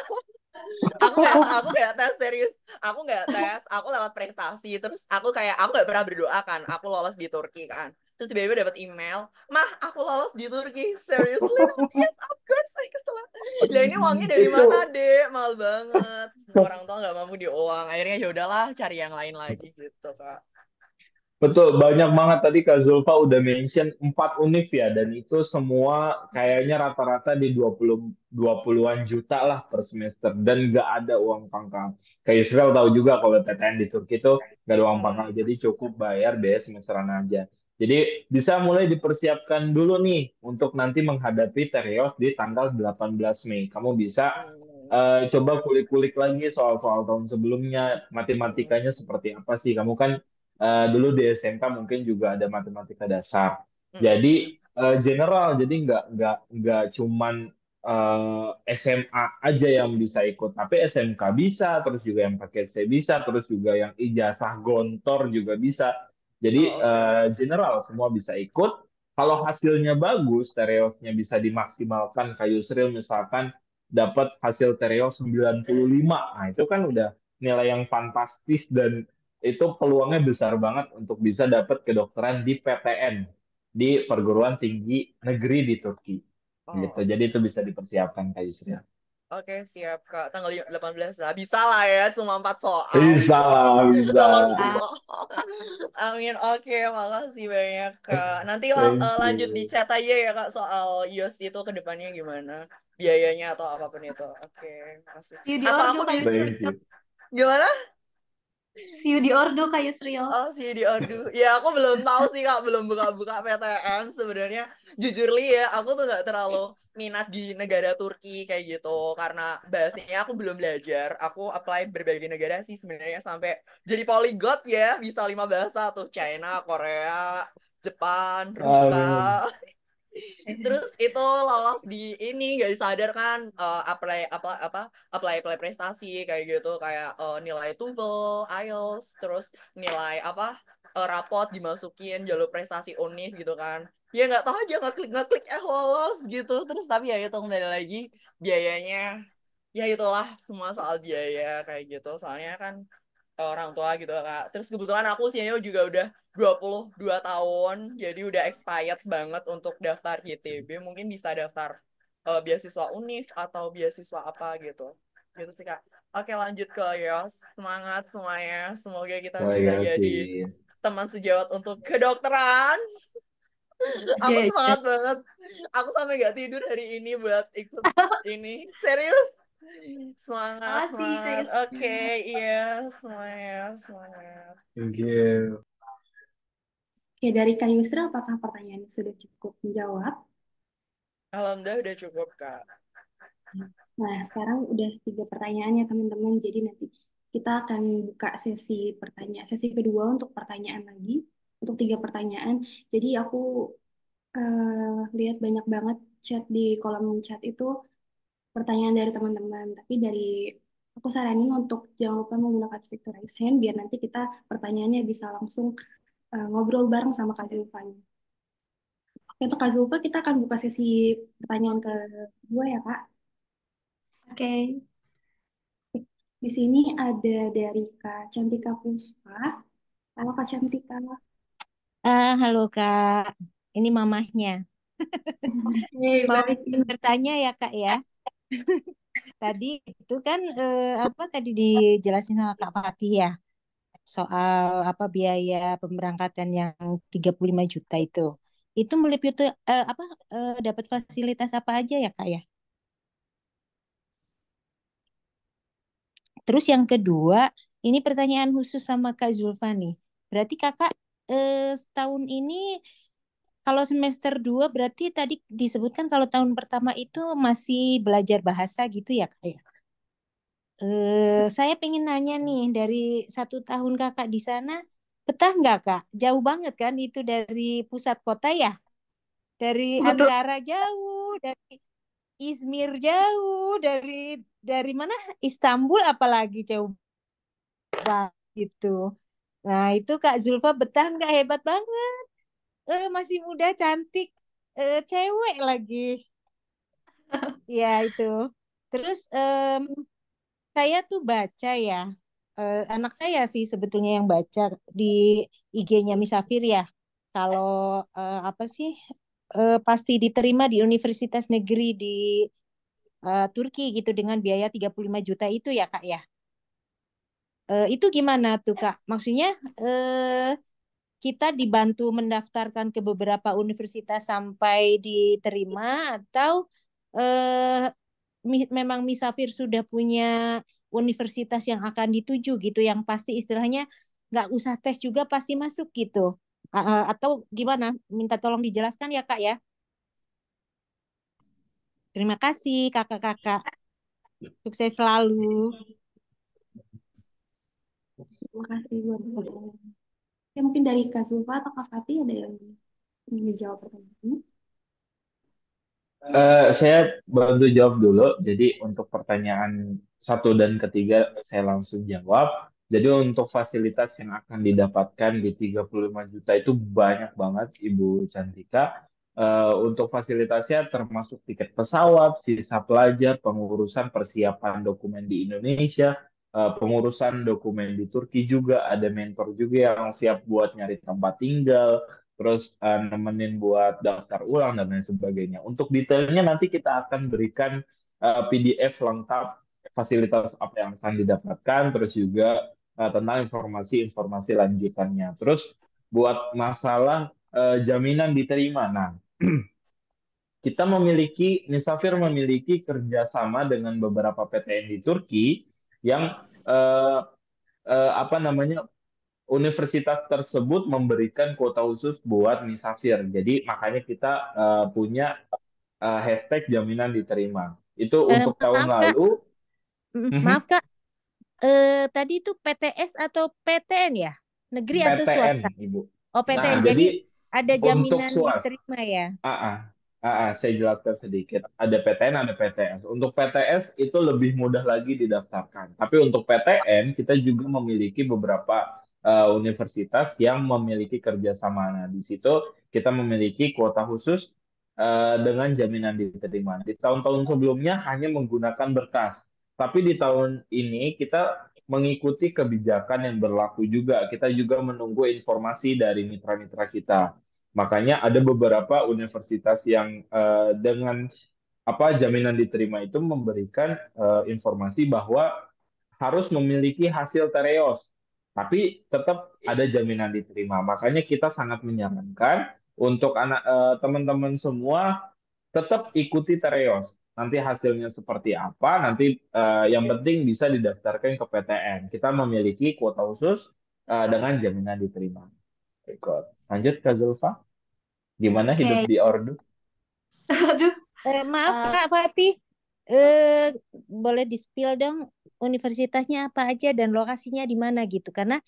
Aku nggak tes serius. Aku nggak tes, aku lewat prestasi. Terus aku nggak pernah berdoa kan. Aku lolos di Turki kan. Terus tiba-tiba dapat email, mah aku lolos di Turki. Seriously? Yes, of course. Saya kesel. Lah ini uangnya dari Itu mana dek? Mahal banget. Semua orang tua nggak mampu di uang. Akhirnya ya udahlah, cari yang lain lagi gitu kak. betul, banyak banget tadi Kak Zulfa udah mention 4 univ ya, dan itu semua kayaknya rata-rata di 20-an juta lah per semester, dan nggak ada uang pangkal. Kayak Yusril tahu juga kalau PTN di Turki itu nggak ada uang pangkal, Mm-mm. jadi cukup bayar biaya semesteran aja. Jadi bisa mulai dipersiapkan dulu nih untuk nanti menghadapi Terios di tanggal 18 Mei. Kamu bisa coba kulik-kulik lagi soal-soal tahun sebelumnya, matematikanya Mm-mm. seperti apa sih. Kamu kan dulu di SMK mungkin juga ada matematika dasar. Jadi Mm-mm. general, jadi nggak cuman SMA aja yang bisa ikut, tapi SMK bisa, terus juga yang pakai C bisa, terus juga yang ijazah gontor juga bisa. Jadi Oh, oke. general semua bisa ikut. Kalau hasilnya bagus, tereosnya bisa dimaksimalkan. Kayu Yusril misalkan dapat hasil tereos 95. Nah, itu kan udah nilai yang fantastis, dan itu peluangnya besar banget untuk bisa dapat kedokteran di PTN, di perguruan tinggi negeri di Turki Oh, gitu. oke. Jadi itu bisa dipersiapkan Kak Yusril. Oke, siap, Kak. Tanggal 18 lah. Bisa lah ya, cuma 4 soal. Bisa lah, bisa. 18 Ah, soal. Amin. Oke, makasih banyak, Kak. Nanti Thank lanjut di you. chat aja ya, Kak, soal YOS itu ke depannya gimana. Biayanya atau apapun itu. Oke, makasih. see you di Atau Ordo aku Kak bisa... Thank Yusril. you. Gimana? See you di Ordo Kak Yusril. Oh, sih di Ordu. Ya, aku belum tahu sih, Kak. Belum buka-buka PTN. Sebenarnya, jujur li ya, aku tuh nggak terlalu minat di negara Turki kayak gitu. Karena bahasanya aku belum belajar. Aku apply berbagai negara sih sebenarnya sampai jadi polyglot ya. Bisa 5 bahasa tuh. China, Korea, Jepang, Amin. Ruska. Terus itu lolos di ini gak disadarkan apply prestasi kayak gitu kayak nilai TOEFL, IELTS, terus nilai rapot dimasukin jalur prestasi UNIF gitu kan. Ya nggak tahu aja ngeklik ngeklik lolos gitu. Terus tapi ya itu kembali lagi biayanya ya itulah semua soal biaya kayak gitu. Soalnya kan orang tua gitu Kak. Terus kebetulan aku usianya juga udah 22 tahun, jadi udah expired banget untuk daftar YTB. Mungkin bisa daftar beasiswa UNIF atau beasiswa apa gitu. Gitu sih Kak. Oke lanjut ke Yos. Semangat semuanya. Semoga kita bisa Saya jadi sih. teman sejawat untuk kedokteran. Aku Oke, semangat banget. Aku sampai gak tidur hari ini buat ikut ini. Serius. Semangat, makasih Kak semangat. Oke, Yusril. iya, semangat, semangat. Thank you. Oke, dari Kak Yusra, apakah pertanyaannya sudah cukup menjawab? Alhamdulillah udah cukup, Kak. Nah, sekarang udah 3 pertanyaannya teman-teman. Jadi nanti kita akan buka sesi kedua untuk pertanyaan lagi, untuk 3 pertanyaan. Jadi aku lihat banyak banget chat di kolom chat itu pertanyaan dari teman-teman. Tapi aku saranin untuk jangan lupa menggunakan fitur raise hand biar nanti kita pertanyaannya bisa langsung ngobrol bareng sama Kak Zulfa. Oke, untuk Kak Zulfa kita akan buka sesi pertanyaan kedua ya Kak. Oke. Di sini ada dari Kak Cantika Puspa. Halo Kak Cantika. Halo Kak, ini mamahnya. Hei, Mau balik. izin bertanya ya Kak ya. Tadi itu kan apa tadi dijelasin sama Kak Fatih ya soal apa biaya pemberangkatan yang 35 juta itu. Itu meliputi apa dapat fasilitas apa aja ya Kak ya? Terus yang kedua, ini pertanyaan khusus sama Kak Zulfa nih. Berarti Kakak setahun ini kalau semester 2 berarti tadi disebutkan kalau tahun pertama itu masih belajar bahasa gitu ya Kak ya? Saya pengen nanya nih, dari 1 tahun Kakak di sana, betah nggak Kak? Jauh banget kan itu dari pusat kota ya? Dari Betul. Ankara jauh, dari Izmir jauh, dari mana? Istanbul apalagi jauh banget gitu. Nah itu Kak Zulfa betah nggak? Hebat banget. Masih muda, cantik, cewek lagi. Ya itu. Terus saya tuh baca ya, anak saya sih sebetulnya yang baca di IG-nya Misafir ya. Kalau apa sih, pasti diterima di universitas negeri di Turki gitu dengan biaya 35 juta itu ya Kak ya. Itu gimana tuh Kak? Maksudnya kita dibantu mendaftarkan ke beberapa universitas sampai diterima atau eh, memang Misafir sudah punya universitas yang akan dituju gitu, yang pasti istilahnya nggak usah tes juga pasti masuk gitu. Atau gimana? Minta tolong dijelaskan ya Kak ya. Terima kasih kakak-kakak. Sukses selalu. Terima kasih buat pertanyaan. Ya, mungkin dari Kak Zulfa atau Kak Fatih ada yang ingin menjawab pertanyaannya. Saya bantu jawab dulu. Jadi untuk pertanyaan satu dan ketiga saya langsung jawab. Jadi untuk fasilitas yang akan didapatkan di 35 juta itu banyak banget Ibu Cantika. Untuk fasilitasnya termasuk tiket pesawat, visa pelajar, pengurusan persiapan dokumen di Indonesia, pengurusan dokumen di Turki juga, ada mentor juga yang siap buat nyari tempat tinggal, terus nemenin buat daftar ulang dan lain sebagainya. Untuk detailnya nanti kita akan berikan PDF lengkap fasilitas apa yang akan didapatkan, terus juga tentang informasi-informasi lanjutannya. Terus buat masalah jaminan diterima. Nah, kita Nisafir memiliki kerjasama dengan beberapa PTN di Turki yang eh, apa namanya universitas tersebut memberikan kuota khusus buat Nisafir. Jadi makanya kita punya hashtag jaminan diterima. Itu untuk tahun Maaf Kak, lalu. maaf Mhm. Kak. Tadi itu PTS atau PTN ya? Negeri atau PTN, swasta? Ibu. Oh, Nah, PTN. Jadi jadi ada untuk jaminan swasta, diterima ya? Saya jelaskan sedikit. Ada PTN, ada PTS. Untuk PTS itu lebih mudah lagi didaftarkan. Tapi untuk PTN kita juga memiliki beberapa universitas yang memiliki kerjasama. Nah, di situ kita memiliki kuota khusus dengan jaminan diterima. Di tahun-tahun sebelumnya hanya menggunakan berkas. Tapi di tahun ini kita mengikuti kebijakan yang berlaku juga. Kita juga menunggu informasi dari mitra-mitra kita. Makanya ada beberapa universitas yang dengan jaminan diterima itu memberikan informasi bahwa harus memiliki hasil tereos, tapi tetap ada jaminan diterima. Makanya kita sangat menyarankan untuk teman-teman semua tetap ikuti tereos. Nanti hasilnya seperti apa, nanti yang penting bisa didaftarkan ke PTN. Kita memiliki kuota khusus dengan jaminan diterima. Ikut. Lanjut Kak Zulfa. Gimana hidup Oke. di Ordo? Aduh. Maaf eh, Kak Fatih, boleh di-spill dong universitasnya apa aja dan lokasinya di mana gitu. Karena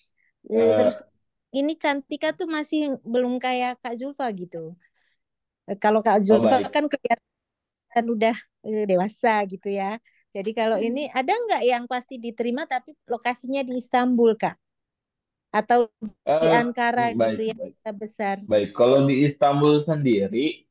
terus Eh, ini Cantika tuh masih belum kayak Kak Zulfa gitu. Kalau Kak oh Zulfa baik. kan kelihatan udah dewasa gitu ya. Jadi kalau ini ada nggak yang pasti diterima tapi lokasinya di Istanbul Kak? Atau di Eh, Ankara gitu baik, yang baik. kota besar? Baik, kalau di Istanbul sendiri,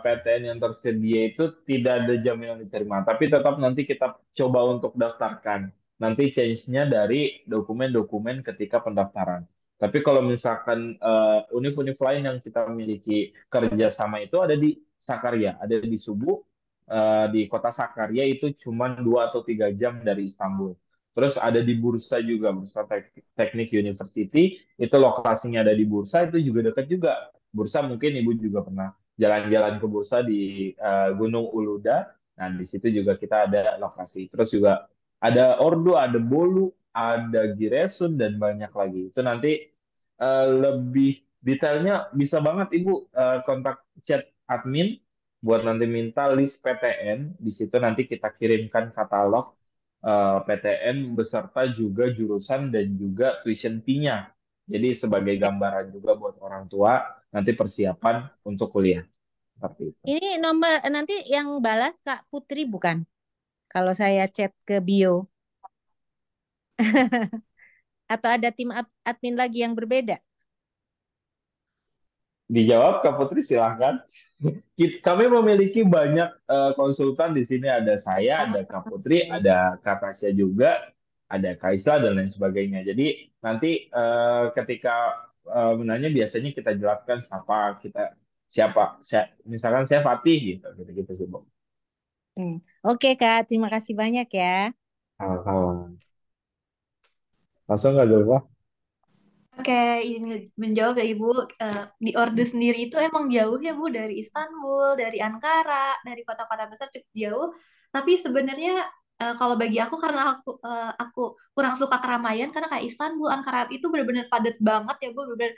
PTN yang tersedia itu tidak ada jaminan diterima, tapi tetap nanti kita coba untuk daftarkan. Nanti change-nya dari dokumen-dokumen ketika pendaftaran. Tapi kalau misalkan univ-univ lain yang kita miliki kerjasama itu ada di Sakarya, ada di Subu, di kota Sakarya itu cuma 2 atau 3 jam dari Istanbul. Terus ada di Bursa juga, Bursa Teknik University, itu lokasinya ada di Bursa, itu juga dekat juga. Bursa mungkin Ibu juga pernah jalan-jalan ke Bursa di Gunung Uluda. Nah, di situ juga kita ada lokasi. Terus juga ada Ordo, ada Bolu, ada Giresun, dan banyak lagi. Itu nanti lebih detailnya bisa banget Ibu kontak chat admin buat nanti minta list PTN. Di situ nanti kita kirimkan katalog PTN beserta juga jurusan dan juga tuition fee-nya. Jadi sebagai gambaran juga buat orang tua nanti persiapan untuk kuliah. Seperti itu. Ini nomor nanti yang balas Kak Putri bukan? Kalau saya chat ke bio atau ada tim admin lagi yang berbeda? Dijawab Kak Putri silahkan. Kami memiliki banyak konsultan di sini. Ada saya, ada Kak Putri, Oke. ada Kak Tasya juga, ada Kak Isla dan lain sebagainya. Jadi nanti ketika menanya biasanya kita jelaskan misalkan saya Fatih gitu, gitu sih, Bu. Oke Kak, terima kasih banyak ya. Hal-hal. Langsung nggak dulu, Pak? Oke, izin menjawab ya Ibu. Di Ordu sendiri itu emang jauh ya Bu dari Istanbul, dari Ankara, dari kota-kota besar cukup jauh. Tapi sebenarnya kalau bagi aku karena aku kurang suka keramaian karena kayak Istanbul, Ankara itu benar-benar padat banget ya Bu, benar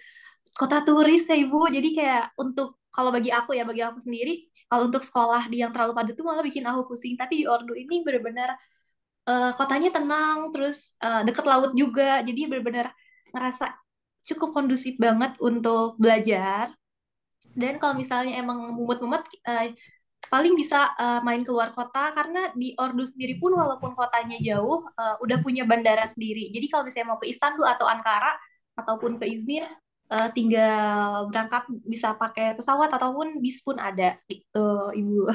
kota turis ya Ibu. Jadi kayak untuk kalau bagi aku ya bagi aku sendiri, kalau untuk sekolah di yang terlalu padat itu malah bikin aku pusing. Tapi di Ordu ini benar-benar kotanya tenang, terus deket laut juga, jadi benar-benar ngerasa cukup kondusif banget untuk belajar. Dan kalau misalnya emang mumet-mumet, paling bisa main keluar kota karena di Ordu sendiri pun walaupun kotanya jauh, udah punya bandara sendiri. Jadi kalau misalnya mau ke Istanbul atau Ankara ataupun ke Izmir, tinggal berangkat bisa pakai pesawat ataupun bis pun ada gitu, Ibu.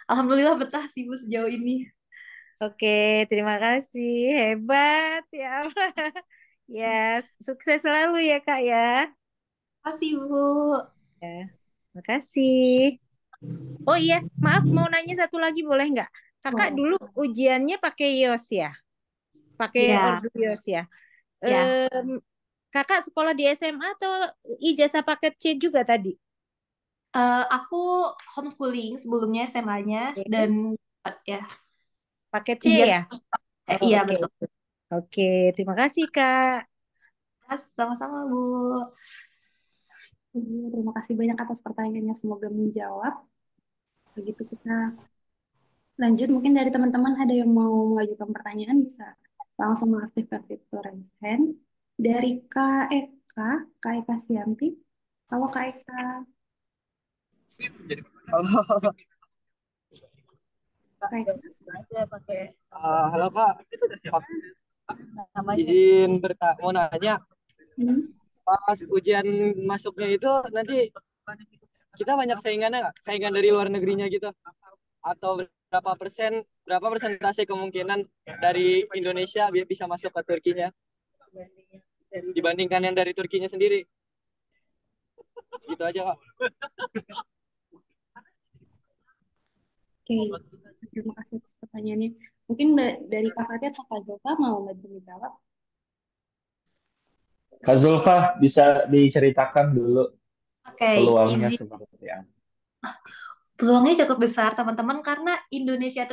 Alhamdulillah betah sih Bu sejauh ini. Oke, terima kasih. Hebat ya Allah. Ya, sukses selalu ya Kak ya. Makasih Bu. Ya, makasih. Oh iya, maaf mau nanya satu lagi boleh nggak? Kakak Oh, dulu ujiannya pakai YOS ya? Pakai Ya, order YOS ya? ya. Em, Kakak sekolah di SMA atau ijazah paket C juga tadi? Aku homeschooling sebelumnya SMA-nya dan Oke. ya Paket C ijazah. ya? Oh, Iya oke. betul. Oke, terima kasih Kak. Sama-sama Bu. iya, terima kasih banyak atas pertanyaannya. Semoga menjawab. Begitu kita lanjut, mungkin dari teman-teman ada yang mau mengajukan pertanyaan bisa langsung mengaktifkan fitur raise hand. Dari Kak Eka, Kak Eka Sianti. Halo Kak Eka. Halo, Kak Eka. halo Kak. Izin mau nanya, Hmm. pas ujian masuknya itu nanti kita banyak saingannya nggak? Saingan dari luar negerinya gitu? Atau berapa persentase kemungkinan dari Indonesia bisa masuk ke Turkinya dibandingkan yang dari Turkinya sendiri? Gitu aja Kak. Oke, terima kasih atas pertanyaannya. Mungkin dari Kak Fatia atau Kak Zilfa mau bantu menjawab? Kak Zulfa, bisa diceritakan dulu Oke, peluangnya izin. seperti apa? Peluangnya cukup besar teman-teman karena Indonesia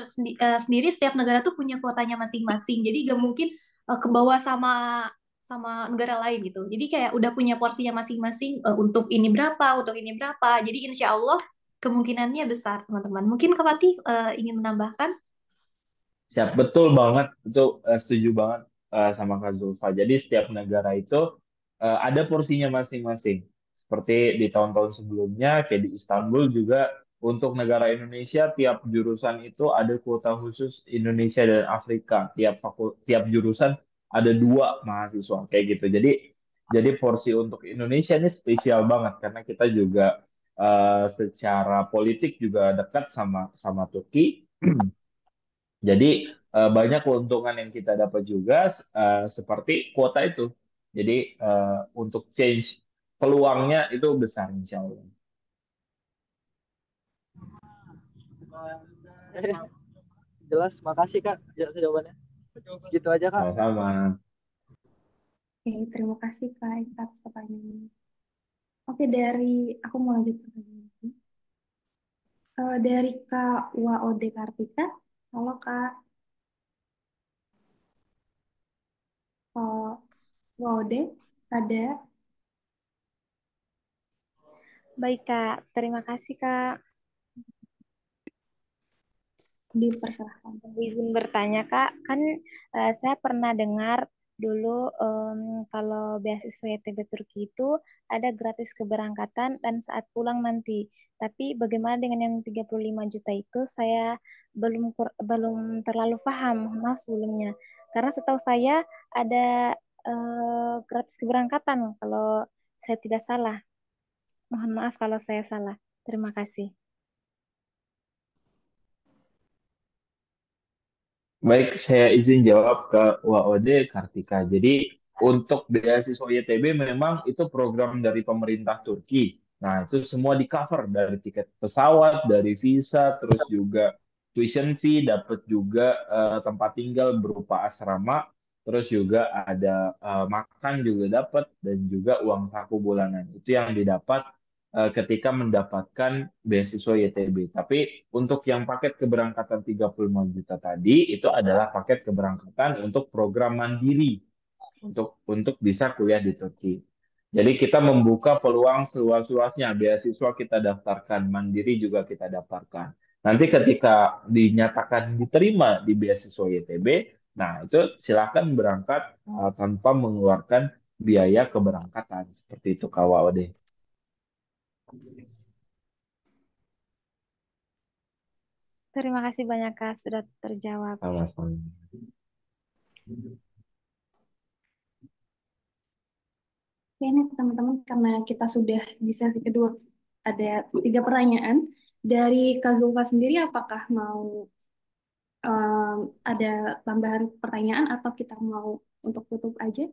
sendiri setiap negara tuh punya kuotanya masing-masing. Jadi gak mungkin ke bawah sama sama negara lain gitu. Jadi kayak udah punya porsinya masing-masing untuk ini berapa, untuk ini berapa. Jadi insya Allah kemungkinannya besar teman-teman. Mungkin Kak Fatih ingin menambahkan? Siap, betul banget. Itu setuju banget sama Kak Zulfa. Jadi setiap negara itu ada porsinya masing-masing. Seperti di tahun-tahun sebelumnya, kayak di Istanbul juga untuk negara Indonesia, tiap jurusan itu ada kuota khusus Indonesia dan Afrika. Tiap jurusan ada 2 mahasiswa kayak gitu. Jadi porsi untuk Indonesia ini spesial banget karena kita juga secara politik juga dekat sama sama Turki. Jadi banyak keuntungan yang kita dapat juga seperti kuota itu. Jadi untuk change peluangnya itu besar insya Allah. Jelas, makasih Kak. Jawabannya. Segitu aja Kak. Sama-sama. Oke, terima kasih Kak Eka atas pertanyaannya. Oke, aku mau lanjut pertanyaan. Dari Kak Waode Kartika. Halo Kak. Waode, ada Baik Kak, terima kasih Kak. dipersilahkan. Izin bertanya Kak, kan saya pernah dengar dulu kalau beasiswa YTB Turki itu ada gratis keberangkatan dan saat pulang nanti. Tapi bagaimana dengan yang 35 juta itu saya belum terlalu paham, mohon maaf sebelumnya. Karena setahu saya ada gratis keberangkatan kalau saya tidak salah. Mohon maaf kalau saya salah. Terima kasih. Baik, saya izin jawab ke WOD Kartika. Jadi untuk beasiswa YTB memang itu program dari pemerintah Turki. Nah, itu semua di cover dari tiket pesawat, dari visa, terus juga tuition fee, dapat juga tempat tinggal berupa asrama, terus juga ada makan juga dapat dan juga uang saku bulanan. Itu yang didapat ketika mendapatkan beasiswa YTB. Tapi untuk yang paket keberangkatan 35 juta tadi itu adalah paket keberangkatan untuk program mandiri untuk bisa kuliah di Turki. Jadi kita membuka peluang seluas-luasnya. Beasiswa kita daftarkan, mandiri juga kita daftarkan. Nanti ketika dinyatakan diterima di beasiswa YTB, nah itu silakan berangkat tanpa mengeluarkan biaya keberangkatan. Seperti itu Kak Waude. Terima kasih banyak Kak sudah terjawab. Sama-sama. Oke, ini teman-teman karena kita sudah di sesi kedua ada 3 pertanyaan. Dari Kak Zulfa sendiri apakah mau ada tambahan pertanyaan atau kita mau untuk tutup aja?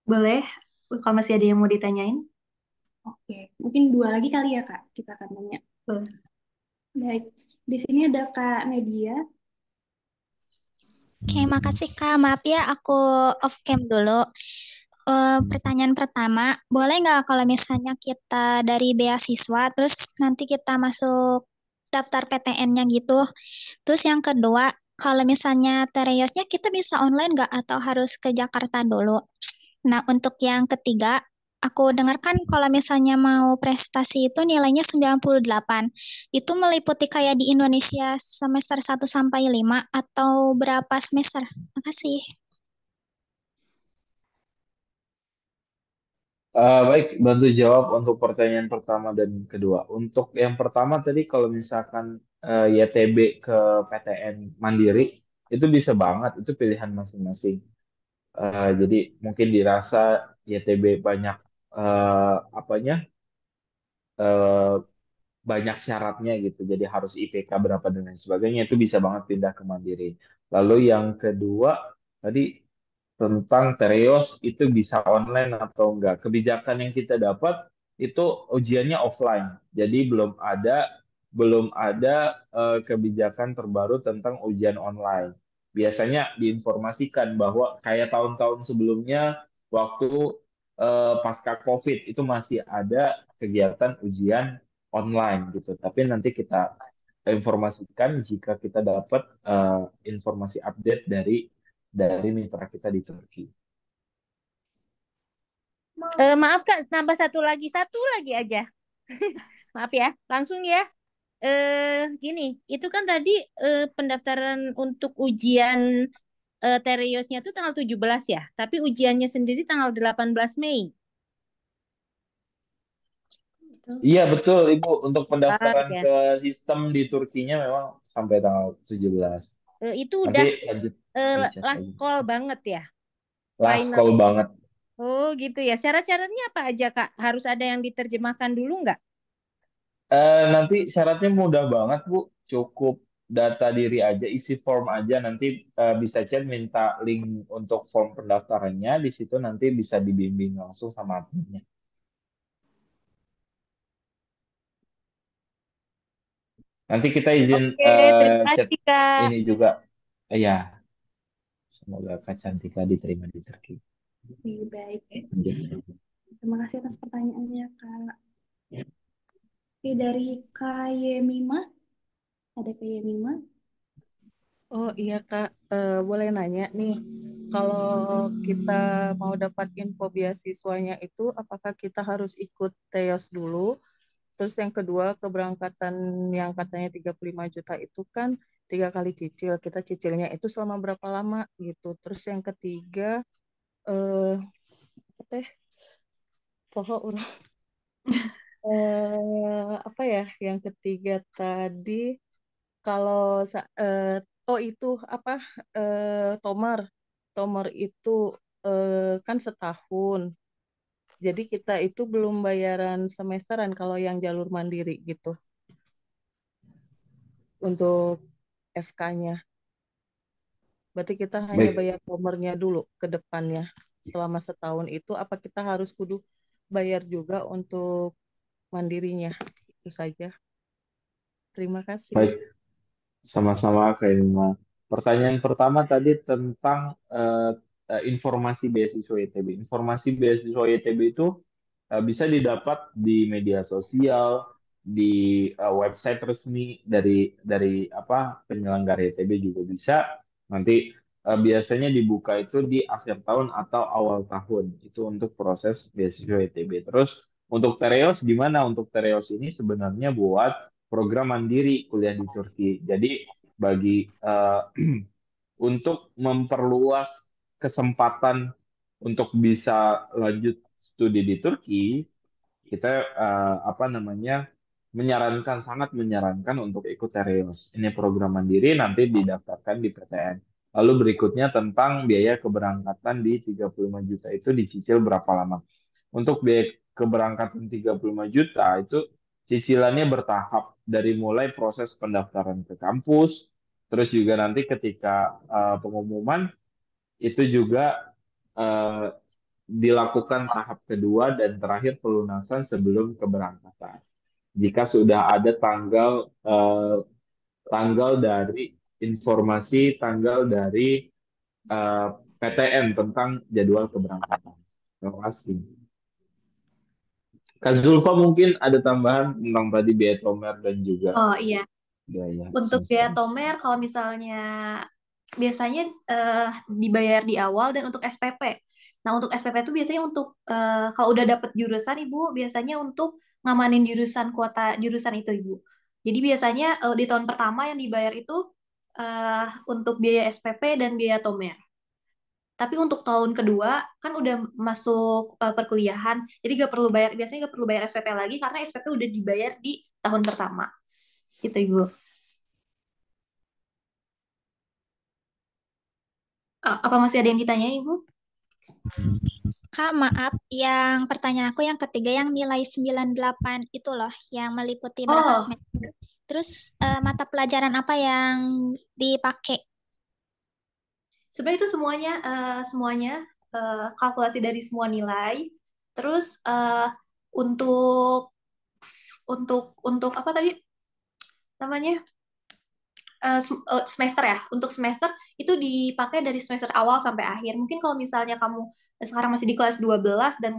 Boleh, kalau masih ada yang mau ditanyain. Oke, mungkin 2 lagi kali ya Kak, kita akan tanya. Boleh. Baik, Di sini ada Kak Nadia. Oke, makasih Kak. Maaf ya, aku off cam dulu. Pertanyaan pertama, boleh nggak kalau misalnya kita dari beasiswa, terus nanti kita masuk daftar PTN-nya gitu? Terus yang kedua, kalau misalnya Tereosnya kita bisa online nggak atau harus ke Jakarta dulu? Nah, untuk yang ketiga, aku dengarkan kalau misalnya mau prestasi itu nilainya 98. Itu meliputi kayak di Indonesia semester 1 sampai 5 atau berapa semester? Makasih. Baik, bantu jawab untuk pertanyaan pertama dan kedua. Untuk yang pertama tadi kalau misalkan YTB ke PTN Mandiri, itu bisa banget, itu pilihan masing-masing. Jadi mungkin dirasa YTB banyak apanya eh, banyak syaratnya gitu. Jadi harus IPK berapa dan lain sebagainya itu bisa banget pindah ke Mandiri. Lalu yang kedua tadi tentang Tereos itu bisa online atau enggak. Kebijakan yang kita dapat itu ujiannya offline. Jadi belum ada kebijakan terbaru tentang ujian online. Biasanya diinformasikan bahwa kayak tahun-tahun sebelumnya waktu pasca COVID itu masih ada kegiatan ujian online gitu. Tapi nanti kita informasikan jika kita dapat informasi update dari mitra kita di Turki. Maaf Kak, nambah satu lagi aja. Maaf ya, langsung ya. Gini, itu kan tadi pendaftaran untuk ujian Teriosnya itu tanggal 17 ya, tapi ujiannya sendiri tanggal 18 Mei. Iya betul Ibu, untuk pendaftaran Ya. ke sistem di Turkinya memang sampai tanggal 17. Itu Nanti udah lanjut di chat last lagi. call banget ya, Last final. call banget. Oh gitu ya. Syarat-syaratnya apa aja Kak? Harus ada yang diterjemahkan dulu nggak? Nanti syaratnya mudah banget Bu, cukup data diri aja, isi form aja, nanti bisa chat minta link untuk form pendaftarannya, di situ nanti bisa dibimbing langsung sama adminnya. Nanti kita izin Oke, terima chat kasih Kak. ini juga. Ya, semoga Kak Cantika diterima di Turki. Baik. Terima kasih atas pertanyaannya, Kak. Oke, dari Kak Yemima. Ada Kak Yemima. Oh iya Kak, boleh nanya nih, kalau kita mau dapat info beasiswanya itu, apakah kita harus ikut TEOS dulu? Terus yang kedua, keberangkatan yang katanya 35 juta itu kan 3 kali cicil, kita cicilnya itu selama berapa lama gitu. Terus yang ketiga, eh apa teh? Poho urang. Apa ya? Yang ketiga tadi, kalau itu apa Tomar Tomar itu kan setahun. Jadi kita itu belum bayaran semesteran kalau yang jalur mandiri gitu untuk FK-nya. Berarti kita hanya Baik, bayar Tomarnya dulu ke depannya. Selama setahun itu apa kita harus kudu bayar juga untuk mandirinya? Itu saja. Terima kasih. baik. Sama-sama Kak Ilma. Pertanyaan pertama tadi tentang informasi beasiswa YTB. Informasi beasiswa YTB itu bisa didapat di media sosial, di website resmi dari apa penyelenggara YTB juga bisa. Nanti biasanya dibuka itu di akhir tahun atau awal tahun. Itu untuk proses beasiswa YTB. Terus untuk Tereos gimana? Untuk Tereos ini sebenarnya buat program mandiri kuliah di Turki. Jadi bagi untuk memperluas kesempatan untuk bisa lanjut studi di Turki, kita apa namanya sangat menyarankan untuk ikut Tereos. Ini program mandiri nanti didaftarkan di PTN. Lalu berikutnya tentang biaya keberangkatan di 35 juta itu dicicil berapa lama. Untuk biaya keberangkatan 35 juta itu cicilannya bertahap dari mulai proses pendaftaran ke kampus, terus juga nanti ketika pengumuman itu juga eh, dilakukan tahap kedua dan terakhir pelunasan sebelum keberangkatan. Jika sudah ada tanggal tanggal dari informasi tanggal dari PTN tentang jadwal keberangkatan. Terima kasih. Kak Zulfa mungkin ada tambahan tentang tadi biaya tomer dan juga Oh iya, biaya untuk semester. biaya tomer kalau misalnya biasanya dibayar di awal dan untuk SPP. Nah, untuk SPP itu biasanya untuk kalau udah dapet jurusan Ibu, biasanya untuk ngamanin jurusan kuota jurusan itu Ibu. Jadi biasanya di tahun pertama yang dibayar itu untuk biaya SPP dan biaya tomer. Tapi untuk tahun kedua kan udah masuk perkuliahan, jadi gak perlu bayar, biasanya gak perlu bayar SPP lagi karena SPP udah dibayar di tahun pertama. Gitu Ibu. Apa masih ada yang ditanya Ibu? Kak, maaf, yang pertanyaan aku yang ketiga yang nilai 98 itu loh, yang meliputi berapa Oh, semester. Terus mata pelajaran apa yang dipakai? sebenarnya itu semuanya kalkulasi dari semua nilai. Terus untuk untuk apa tadi namanya semester ya. Untuk semester itu dipakai dari semester awal sampai akhir. Mungkin kalau misalnya kamu sekarang masih di kelas 12 dan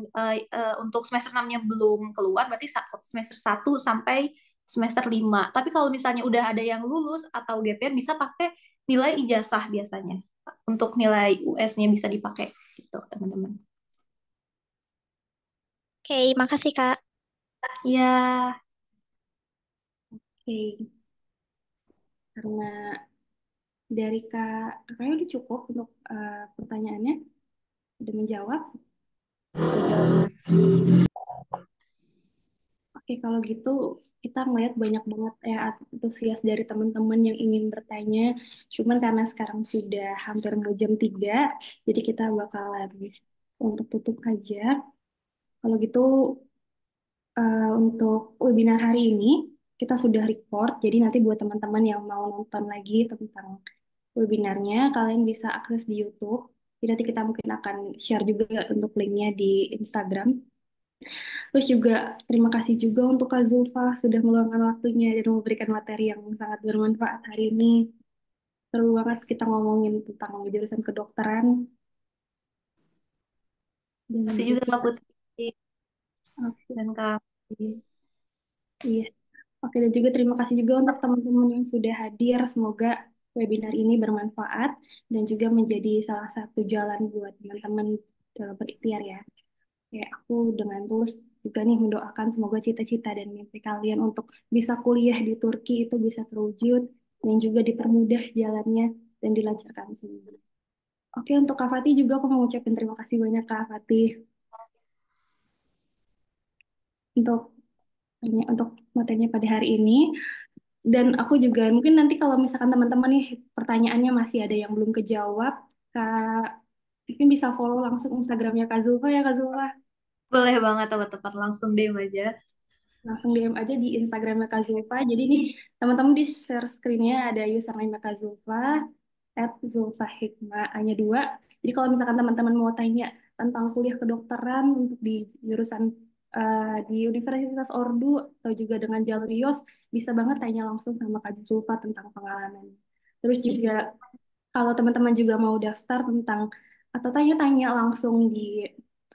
untuk semester 6-nya belum keluar, berarti semester 1 sampai semester 5. Tapi kalau misalnya udah ada yang lulus atau gap year, bisa pakai nilai ijazah biasanya. Untuk nilai US-nya bisa dipakai gitu, teman-teman. Oke, makasih Kak. Ya, Oke, karena dari kakaknya udah cukup untuk pertanyaannya, udah menjawab. Oke, kalau gitu kita ngeliat banyak banget ya antusias dari teman-teman yang ingin bertanya. Cuman karena sekarang sudah hampir mau jam 3, jadi kita bakalan untuk tutup aja. Kalau gitu untuk webinar hari ini kita sudah record, jadi nanti buat teman-teman yang mau nonton lagi tentang webinarnya, kalian bisa akses di YouTube. Jadi nanti kita mungkin akan share juga untuk linknya di Instagram. Terus juga terima kasih juga untuk Kak Zulfa sudah meluangkan waktunya dan memberikan materi yang sangat bermanfaat hari ini. Seru banget kita ngomongin tentang jurusan kedokteran. Dan kasih juga juga, Kak Putri oke, dan Kak. iya. Oke, dan juga terima kasih juga untuk teman-teman yang sudah hadir. Semoga webinar ini bermanfaat dan juga menjadi salah satu jalan buat teman-teman dalam berikhtiar ya. Kayak aku dengan tulus juga nih mendoakan semoga cita-cita dan mimpi kalian untuk bisa kuliah di Turki itu bisa terwujud dan juga dipermudah jalannya dan dilancarkan semua. Oke, untuk Kak Fatih juga aku mau ucapin terima kasih banyak Kak Fatih untuk untuk materinya pada hari ini. Dan aku juga mungkin nanti kalau misalkan teman-teman nih pertanyaannya masih ada yang belum kejawab, Kak mungkin bisa follow langsung Instagramnya Kak Zulfa ya Kak Zulfa. Boleh banget teman-teman, langsung DM aja. Langsung DM aja di Instagramnya Kak Zulfa. Jadi nih teman-teman di share screen-nya ada username Kak Zulfa, @zulfahikmah, hanya 2. Jadi kalau misalkan teman-teman mau tanya tentang kuliah kedokteran untuk di jurusan di Universitas Ordu atau juga dengan jalur IOS, bisa banget tanya langsung sama Kak Zulfa tentang pengalaman. Terus juga kalau teman-teman juga mau daftar tentang atau tanya-tanya langsung di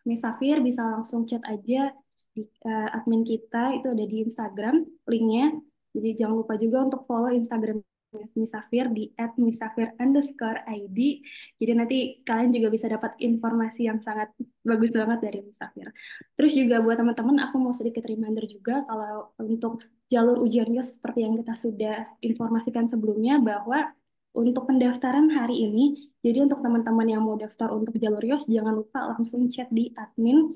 Misafir, bisa langsung chat aja di admin kita, itu ada di Instagram linknya. Jadi jangan lupa juga untuk follow Instagram Misafir di @misafir_id. Jadi nanti kalian juga bisa dapat informasi yang sangat bagus banget dari Misafir. Terus juga buat teman-teman, aku mau sedikit reminder juga kalau untuk jalur ujian YOS seperti yang kita sudah informasikan sebelumnya bahwa untuk pendaftaran hari ini, jadi untuk teman-teman yang mau daftar untuk jalur YOS, jangan lupa langsung chat di admin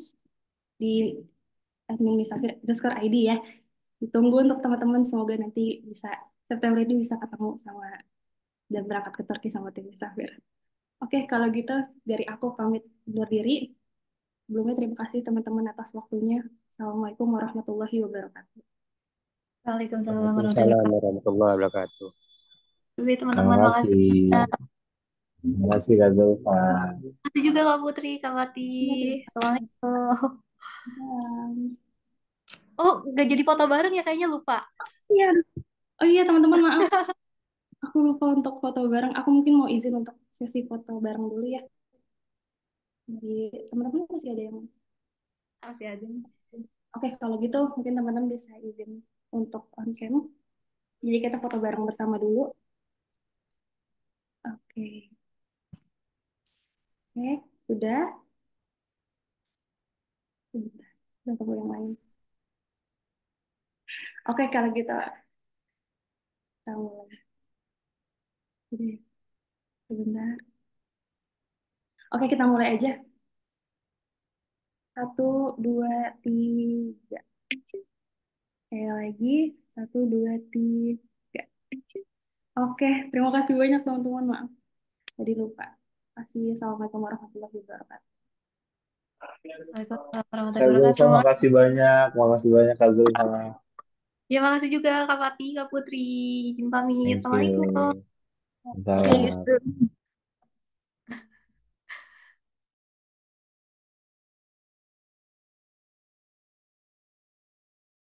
Misafir _ ID ya. Ditunggu untuk teman-teman, semoga nanti bisa September ini bisa ketemu sama dan berangkat ke Turki sama tim Misafir. Oke, kalau gitu dari aku pamit undur diri. Sebelumnya terima kasih teman-teman atas waktunya. Assalamualaikum warahmatullahi wabarakatuh. Waalaikumsalam warahmatullahi Waalaikumsalam warahmatullahi wabarakatuh. wabarakatuh. Teman-teman, Terima makasih. kasih. Terima kasih Kak Zulfa. Makasih juga Kak Putri, Kak Fatih. Assalamualaikum. Salam. Oh, nggak jadi foto bareng ya, kayaknya lupa. Iya. Oh iya teman-teman maaf. aku lupa untuk foto bareng. Aku mungkin mau izin untuk sesi foto bareng dulu ya. Jadi teman-teman masih ada yang Masih ada. Oke, kalau gitu mungkin teman-teman bisa izin untuk on cam. Jadi kita foto bareng bersama dulu. Oke. Oke, sudah. Sebentar. Udah tunggu yang lain. Oke, kalau gitu kita mulai. Jadi, sebentar. Oke, kita mulai aja. 1, 2, 3. Kayak lagi. 1, 2, 3. Oke, terima kasih banyak teman-teman. Maaf, tadi lupa. Assalamualaikum warahmatullahi wabarakatuh. Waalaikumsalam warahmatullahi Kak Zulfa, wabarakatuh. makasih banyak. Makasih banyak Kak Zulfa. Ya, makasih juga Kak Fatih, Kak Putri. Izin pamit. Thank Assalamualaikum. you. See you Salam. soon.